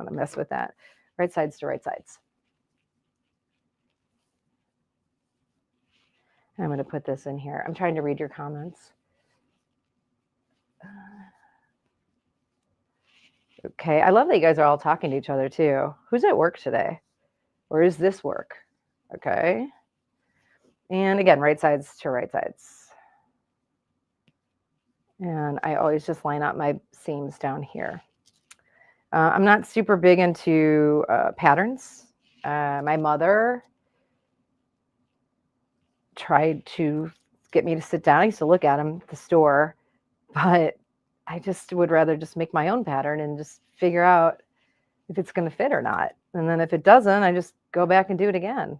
to mess with that. Right sides to right sides. I'm going to put this in here. I'm trying to read your comments. Okay, I love that you guys are all talking to each other too. Who's at work today? Or is this work? Okay. And again, right sides to right sides. And I always just line up my seams down here. I'm not super big into patterns. My mother tried to get me to sit down. I used to look at them at the store, but I just would rather just make my own pattern and just figure out if it's going to fit or not. And then if it doesn't, I just go back and do it again.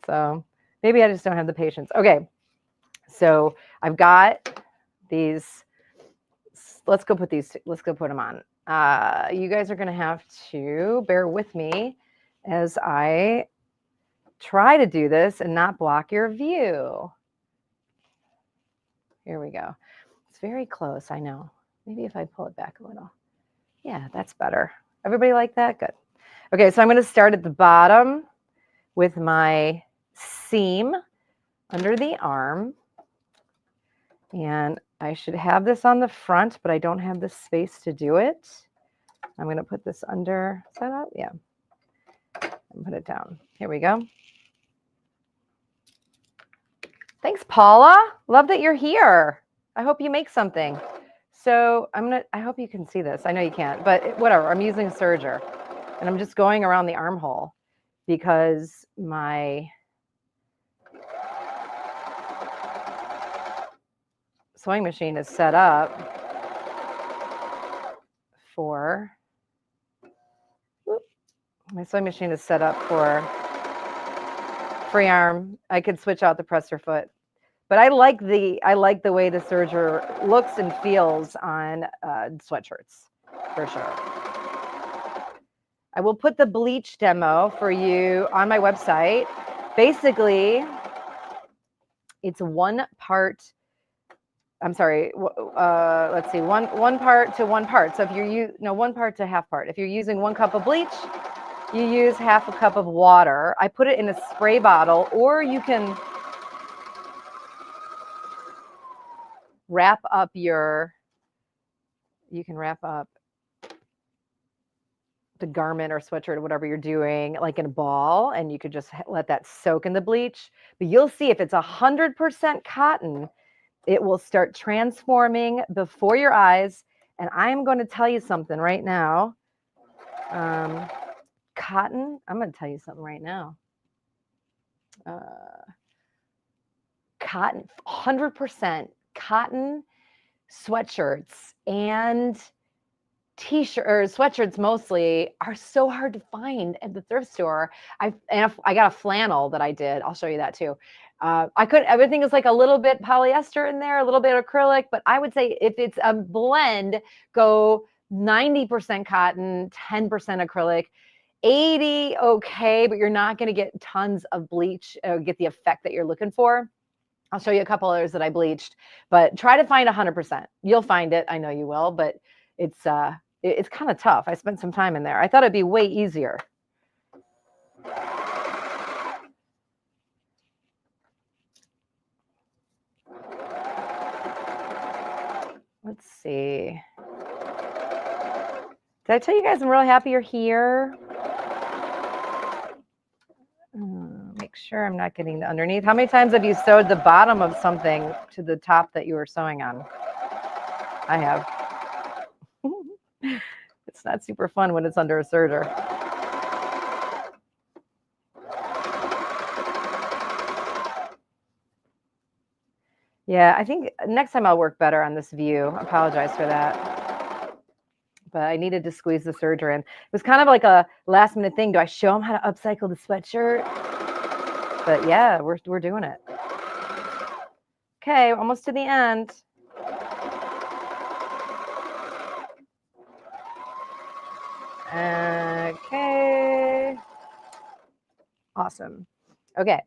So maybe I just don't have the patience. Okay. So I've got these. Let's go put them on. You guys are going to have to bear with me as I try to do this and not block your view. Here we go. It's very close, I know. Maybe if I pull it back a little. Yeah, that's better. Everybody like that? Good. Okay, so I'm going to start at the bottom with my seam under the arm. And I should have this on the front, but I don't have the space to do it. I'm going to put this under. Is that up? Yeah. And put it down. Here we go. Thanks, Paula. Love that you're here. I hope you make something. So I hope you can see this. I know you can't, but whatever. I'm using a serger, and I'm just going around the armhole because my sewing machine is set up for, my sewing machine is set up for free arm. I could switch out the presser foot, but I like the way the serger looks and feels on sweatshirts for sure. I will put the bleach demo for you on my website. Basically, it's one part. I'm sorry. Let's see. One part to one part. So if you're one part to half part. If you're using 1 cup of bleach, you use half a cup of water. I put it in a spray bottle, or you can wrap up the garment or sweatshirt or whatever you're doing, like in a ball, and you could just let that soak in the bleach. But you'll see if it's 100% cotton, it will start transforming before your eyes. And I'm going to tell you something right now. Cotton, I'm going to tell you something right now. Cotton, 100% cotton sweatshirts and t-shirt or sweatshirts mostly are so hard to find at the thrift store. I got a flannel that I did. I'll show you that too. Everything is like a little bit polyester in there, a little bit acrylic, but I would say if it's a blend, go 90% cotton, 10% acrylic, 80 okay, but you're not going to get tons of bleach or get the effect that you're looking for. I'll show you a couple others that I bleached, but try to find 100%. You'll find it. I know you will, but it's kind of tough. I spent some time in there. I thought it'd be way easier. Let's see. Did I tell you guys I'm really happy you're here? Make sure I'm not getting the underneath. How many times have you sewed the bottom of something to the top that you were sewing on? I have. It's not super fun when it's under a serger. Yeah, I think next time I'll work better on this view. I apologize for that. But I needed to squeeze the serger in. It was kind of like a last minute thing. Do I show them how to upcycle the sweatshirt? But yeah, we're doing it. Okay, almost to the end. Okay. Awesome. Okay,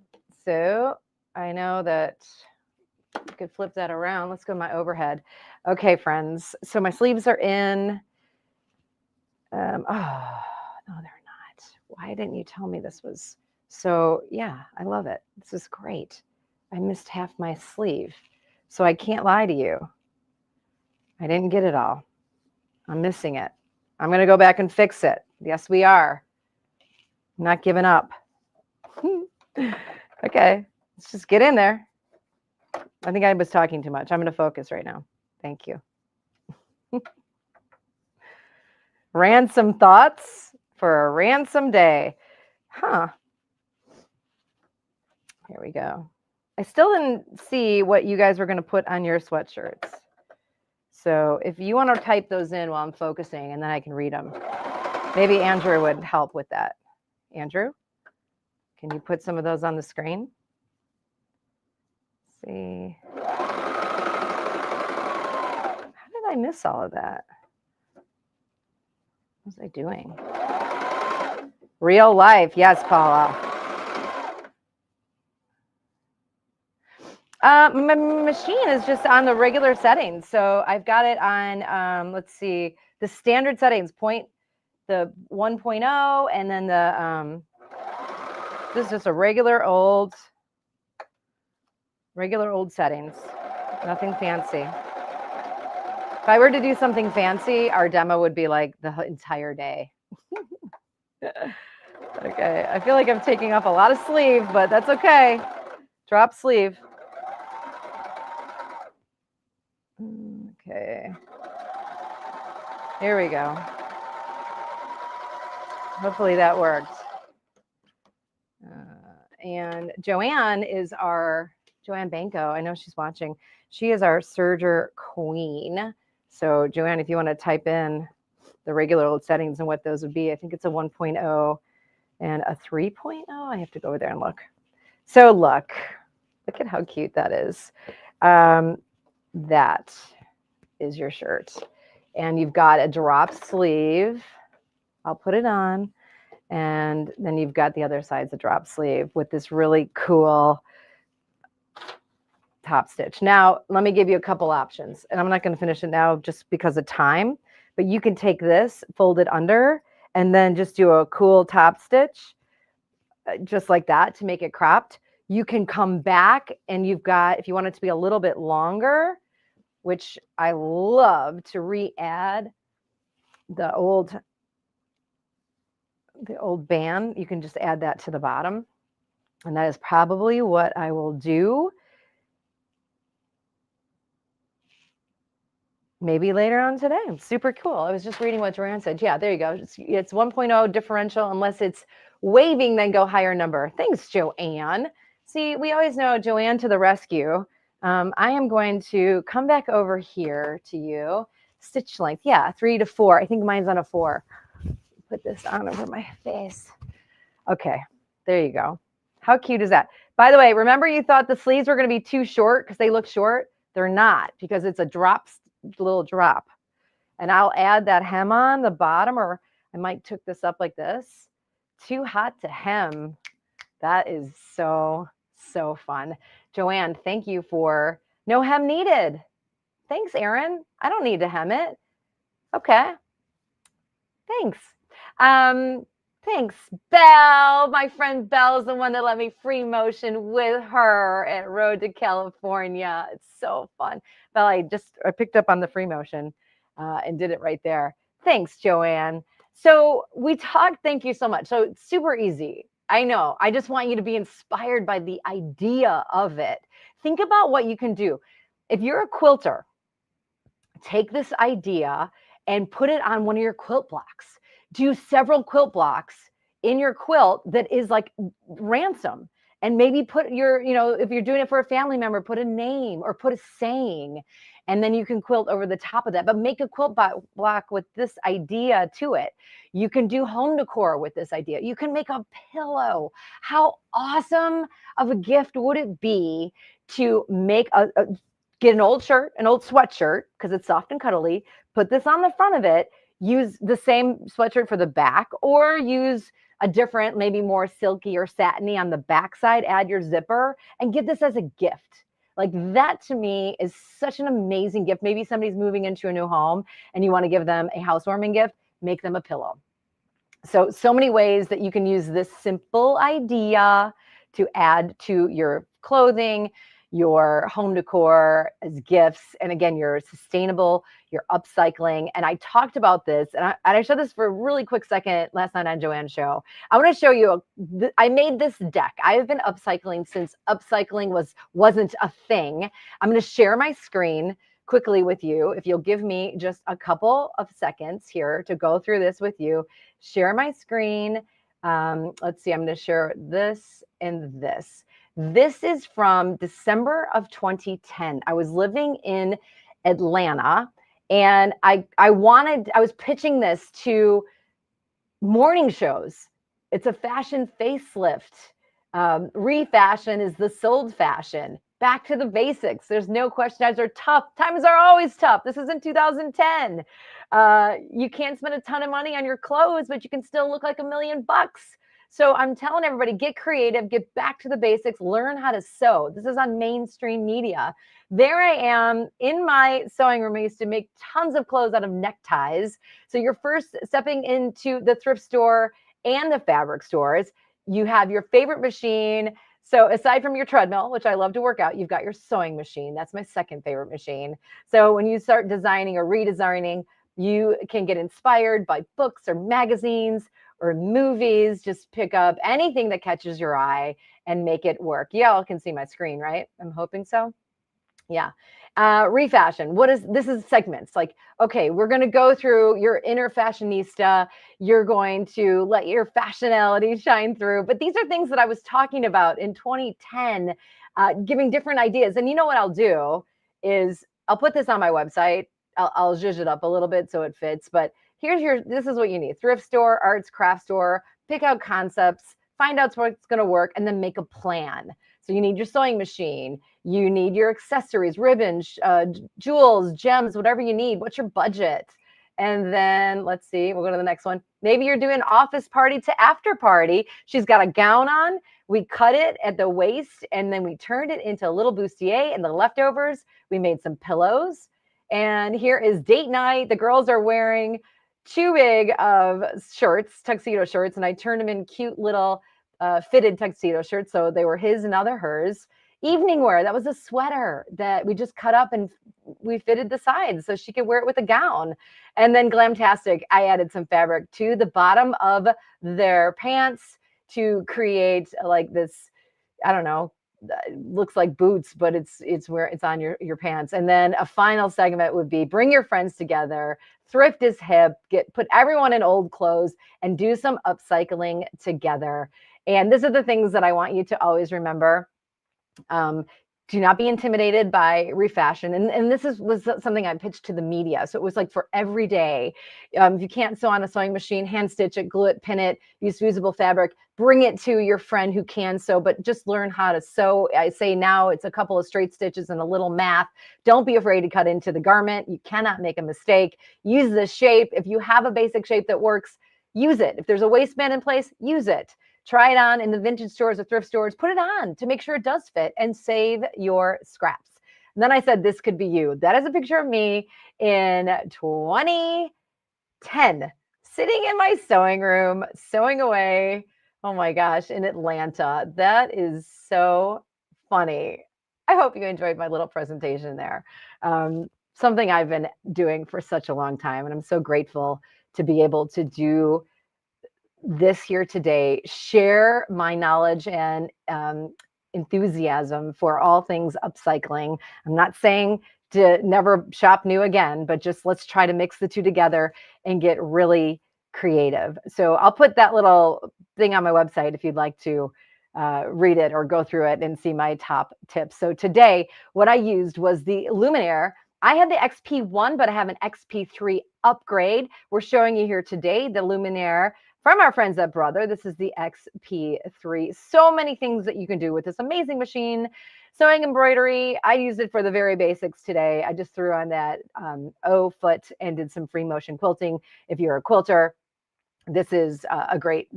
so I know that you could flip that around. Let's go to my overhead. Okay, friends. So my sleeves are in. Oh, no, they're not. Why didn't you tell me this was? So yeah, I love it. This is great. I missed half my sleeve. So I can't lie to you. I didn't get it all. I'm missing it. I'm going to go back and fix it. Yes, we are. I'm not giving up. Okay, let's just get in there. I think I was talking too much. I'm going to focus right now. Thank you. Ransom thoughts for a ransom day. Huh. Here we go. I still didn't see what you guys were going to put on your sweatshirts. So if you want to type those in while I'm focusing and then I can read them. Maybe Andrew would help with that. Andrew, can you put some of those on the screen? Let's see. How did I miss all of that? What was I doing? Real life. Yes, Paula. My machine is just on the regular settings. So I've got it on, let's see, the standard settings, the 1.0, and then the, this is just a regular old settings. Nothing fancy. If I were to do something fancy, our demo would be like the entire day. Okay, I feel like I'm taking off a lot of sleeve, but that's okay. Drop sleeve. Okay. Here we go. Hopefully that worked. And Joanne Banco, I know she's watching. She is our serger queen. So Joanne, if you want to type in the regular old settings and what those would be, I think it's a 1.0 and a 3.0. I have to go over there and look. So look at how cute that is. That is your shirt. And you've got a drop sleeve. I'll put it on. And then you've got the other side's a drop sleeve with this really cool top stitch. Now, let me give you a couple options. And I'm not going to finish it now just because of time. But you can take this, fold it under, and then just do a cool top stitch, just like that to make it cropped. You can come back and you've got, if you want it to be a little bit longer, which I love to re-add the old band, you can just add that to the bottom. And that is probably what I will do. Maybe later on today. Super cool. I was just reading what Joanne said. Yeah, there you go. It's 1.0 differential. Unless it's waving, then go higher number. Thanks, Joanne. See, we always know Joanne to the rescue. I am going to come back over here to you. stitch length. Yeah, 3 to 4. I think mine's on a 4. Put this on over my face. Okay, there you go. How cute is that? By the way, remember you thought the sleeves were going to be too short because they look short? They're not, because it's a little drop. And I'll add that hem on the bottom, or I might tuck this up like this. Too hot to hem. That is so, so fun. Joanne, thank you for no hem needed. Thanks, Erin. I don't need to hem it. Okay. Thanks. Thanks, Belle. My friend Belle's the one that let me free motion with her at Road to California. It's so fun. Belle, I picked up on the free motion and did it right there. Thanks, Joanne. So we talked, thank you so much. So it's super easy. I know. I just want you to be inspired by the idea of it. Think about what you can do. If you're a quilter, take this idea and put it on one of your quilt blocks. Do several quilt blocks in your quilt that is like ransom. And maybe put your, if you're doing it for a family member, put a name or put a saying, and then you can quilt over the top of that. But make a quilt block with this idea to it. You can do home decor with this idea. You can make a pillow. How awesome of a gift would it be to make get an old shirt, an old sweatshirt, because it's soft and cuddly, put this on the front of it, use the same sweatshirt for the back, or use a different, maybe more silky or satiny on the back side, add your zipper, and give this as a gift. Like that to me is such an amazing gift. Maybe somebody's moving into a new home and you want to give them a housewarming gift, make them a pillow. So many ways that you can use this simple idea to add to your clothing, your home decor as gifts. And again, you're sustainable, you're upcycling. And I talked about this, and I showed this for a really quick second last night on Joanne's show. I want to show you, I made this deck. I've been upcycling since upcycling wasn't a thing. I'm going to share my screen quickly with you. If you'll give me just a couple of seconds here to go through this with you, share my screen. Let's see, I'm going to share this and this. This is from December of 2010. I was living in Atlanta, and I was pitching this to morning shows. It's a fashion facelift. Refashion is the sold fashion. Back to the basics. There's no question. Times are tough. Times are always tough. This is in 2010. You can't spend a ton of money on your clothes, but you can still look like $1 million. So I'm telling everybody, get creative, get back to the basics, learn how to sew. This is on mainstream media. There I am in my sewing room. I used to make tons of clothes out of neckties. So you're first stepping into the thrift store and the fabric stores. You have your favorite machine. So aside from your treadmill, which I love to work out, you've got your sewing machine. That's my second favorite machine. So when you start designing or redesigning, you can get inspired by books or magazines or movies. Just pick up anything that catches your eye and make it work. Y'all can see my screen, right? I'm hoping so. Yeah. Refashion. This is segments. Like, okay, we're going to go through your inner fashionista. You're going to let your fashionality shine through. But these are things that I was talking about in 2010, giving different ideas. And you know what I'll do is I'll put this on my website. I'll zhuzh it up a little bit so it fits. But this is what you need. Thrift store, arts, craft store, pick out concepts, find out what's going to work, and then make a plan. So you need your sewing machine. You need your accessories, ribbons, jewels, gems, whatever you need. What's your budget? And then let's see, we'll go to the next one. Maybe you're doing office party to after party. She's got a gown on. We cut it at the waist, and then we turned it into a little bustier, and the leftovers, we made some pillows. And here is date night. The girls are wearing too big of shirts, tuxedo shirts, and I turned them in cute little fitted tuxedo shirts. So they were his and now they're hers. Evening wear, that was a sweater that we just cut up and we fitted the sides so she could wear it with a gown. And then Glamtastic, I added some fabric to the bottom of their pants to create like this, I don't know, looks like boots, but it's where it's on your pants. And then a final segment would be bring your friends together. Thrift is hip. Put everyone in old clothes and do some upcycling together. And these are the things that I want you to always remember. Do not be intimidated by refashion. And this was something I pitched to the media. So it was like for every day. If you can't sew on a sewing machine, hand stitch it, glue it, pin it, use fusible fabric, bring it to your friend who can sew, but just learn how to sew. I say now it's a couple of straight stitches and a little math. Don't be afraid to cut into the garment. You cannot make a mistake. Use the shape. If you have a basic shape that works, use it. If there's a waistband in place, use it. Try it on in the vintage stores or thrift stores. Put it on to make sure it does fit and save your scraps. And then I said, this could be you. That is a picture of me in 2010, sitting in my sewing room, sewing away. Oh my gosh, in Atlanta. That is so funny. I hope you enjoyed my little presentation there. Something I've been doing for such a long time, and I'm so grateful to be able to do this here today, share my knowledge and enthusiasm for all things upcycling. I'm not saying to never shop new again, but just let's try to mix the two together and get really creative. So I'll put that little thing on my website if you'd like to read it or go through it and see my top tips. So today, what I used was the Luminaire. I had the XP1, but I have an XP3 upgrade. We're showing you here today the Luminaire from our friends at Brother. This is the XP3. So many things that you can do with this amazing machine. Sewing, embroidery. I used it for the very basics today. I just threw on that O foot and did some free motion quilting. If you're a quilter, this is a great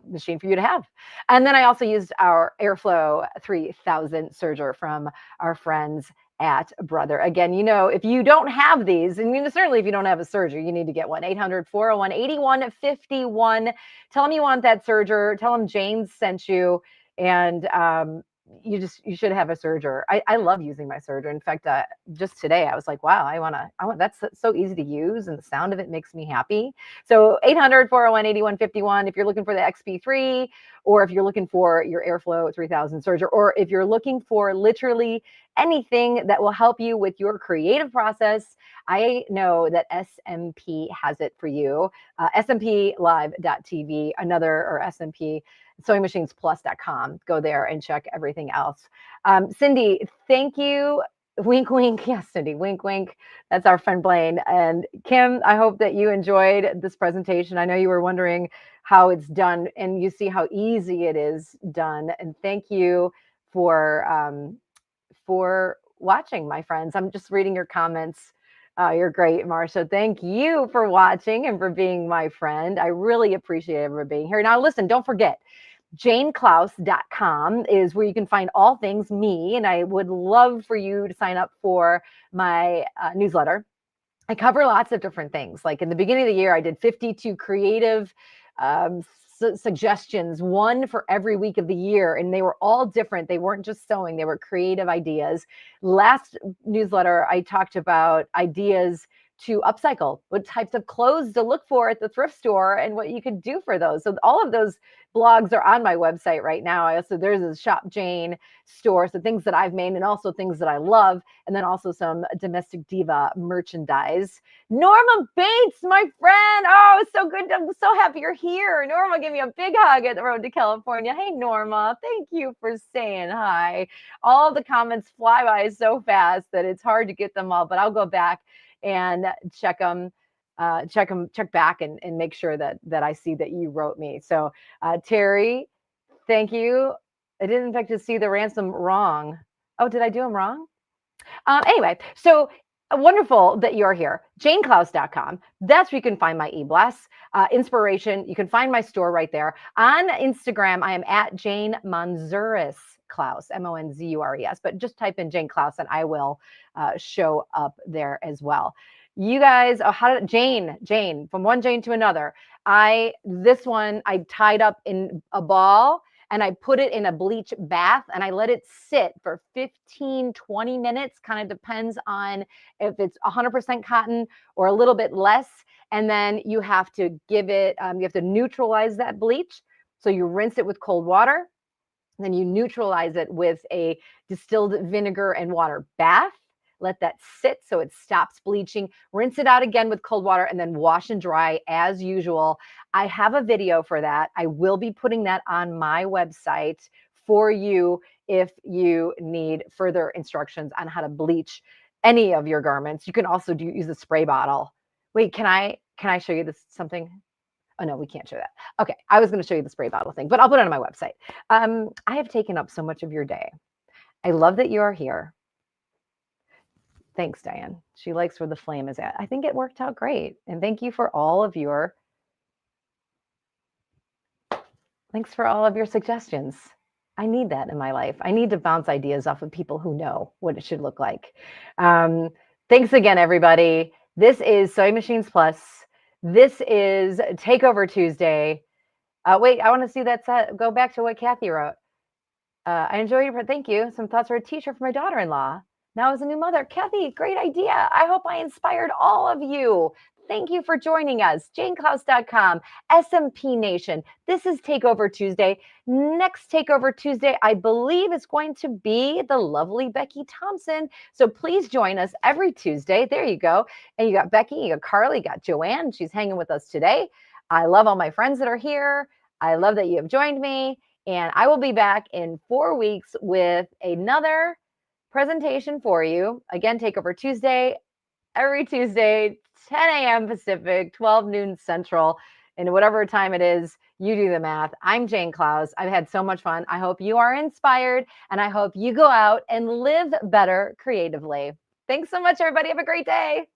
machine for you to have. And then I also used our Airflow 3000 serger from our friends at Brother. Again, if you don't have these, and certainly if you don't have a serger, you need to get one. 800-401-8151. Tell them you want that serger. Tell them Jane sent you. And you should have a serger. I love using my serger. In fact, just today I was like, wow, I want that's so easy to use, and the sound of it makes me happy. So 800-401-8151 if you're looking for the XP3, or if you're looking for your Airflow 3000 serger, or if you're looking for literally anything that will help you with your creative process, I know that SMP has it for you. SMPlive.tv, or SMP, SewingMachinesPlus.com. Go there and check everything else. Cindy, thank you. Wink, wink. Yes, Cindy, wink, wink. That's our friend Blaine. And Kim, I hope that you enjoyed this presentation. I know you were wondering how it's done, and you see how easy it is done. And thank you for watching, my friends. I'm just reading your comments. You're great, Marsha. Thank you for watching and for being my friend. I really appreciate everybody being here. Now, listen, don't forget, janeclaus.com is where you can find all things me, and I would love for you to sign up for my newsletter. I cover lots of different things. Like in the beginning of the year, I did 52 creative suggestions, one for every week of the year, and they were all different. They weren't just sewing, they were creative ideas. Last newsletter, I talked about ideas to upcycle, what types of clothes to look for at the thrift store and what you could do for those. So all of those blogs are on my website right now. There's a Shop Jane store, so things that I've made and also things that I love, and then also some Domestic Diva merchandise. Norma Bates, my friend. Oh, it's so good. I'm so happy you're here. Norma, give me a big hug at the road to California. Hey, Norma, thank you for saying hi. All the comments fly by so fast that it's hard to get them all, but I'll go back and check back and make sure that I see that you wrote me. So Terry, thank you. I didn't expect to see the ransom wrong. Oh, did I do them wrong? Anyway, so wonderful that you're here. janeclaus.com. That's where you can find my e-blasts, inspiration. You can find my store right there. On Instagram, I am at Jane Monzures Klaus, Monzures, but just type in Jane Klaus and I will show up there as well. You guys, Jane, from one Jane to another. This one I tied up in a ball and I put it in a bleach bath and I let it sit for 15, 20 minutes, kind of depends on if it's 100% cotton or a little bit less. And then you have to give it, you have to neutralize that bleach. So you rinse it with cold water, then you neutralize it with a distilled vinegar and water bath. Let that sit so it stops bleaching. Rinse it out again with cold water and then wash and dry as usual. I have a video for that. I will be putting that on my website for you if you need further instructions on how to bleach any of your garments. You can also use a spray bottle. Wait, can I show you this something? Oh no, we can't show that. Okay, I was going to show you the spray bottle thing, but I'll put it on my website. I have taken up so much of your day. I love that you are here. Thanks, Diane. She likes where the flame is at. I think it worked out great. And thanks for all of your suggestions. I need that in my life. I need to bounce ideas off of people who know what it should look like. Thanks again, everybody. This is Sewing Machines Plus. This is Takeover Tuesday. Wait, I want to see that set. Go back to what Kathy wrote. I enjoy your, thank you. Some thoughts for a t-shirt for my daughter-in-law. Now as a new mother. Kathy, great idea. I hope I inspired all of you. Thank you for joining us. JaneClaus.com, SMP Nation. This is Takeover Tuesday. Next Takeover Tuesday, I believe, is going to be the lovely Becky Thompson. So please join us every Tuesday. There you go. And you got Becky, you got Carly, you got Joanne. She's hanging with us today. I love all my friends that are here. I love that you have joined me. And I will be back in 4 weeks with another presentation for you. Again, Takeover Tuesday, every Tuesday, 10 a.m. Pacific, 12 noon Central, and whatever time it is, you do the math. I'm Jane Claus. I've had so much fun. I hope you are inspired, and I hope you go out and live better creatively. Thanks so much, everybody. Have a great day.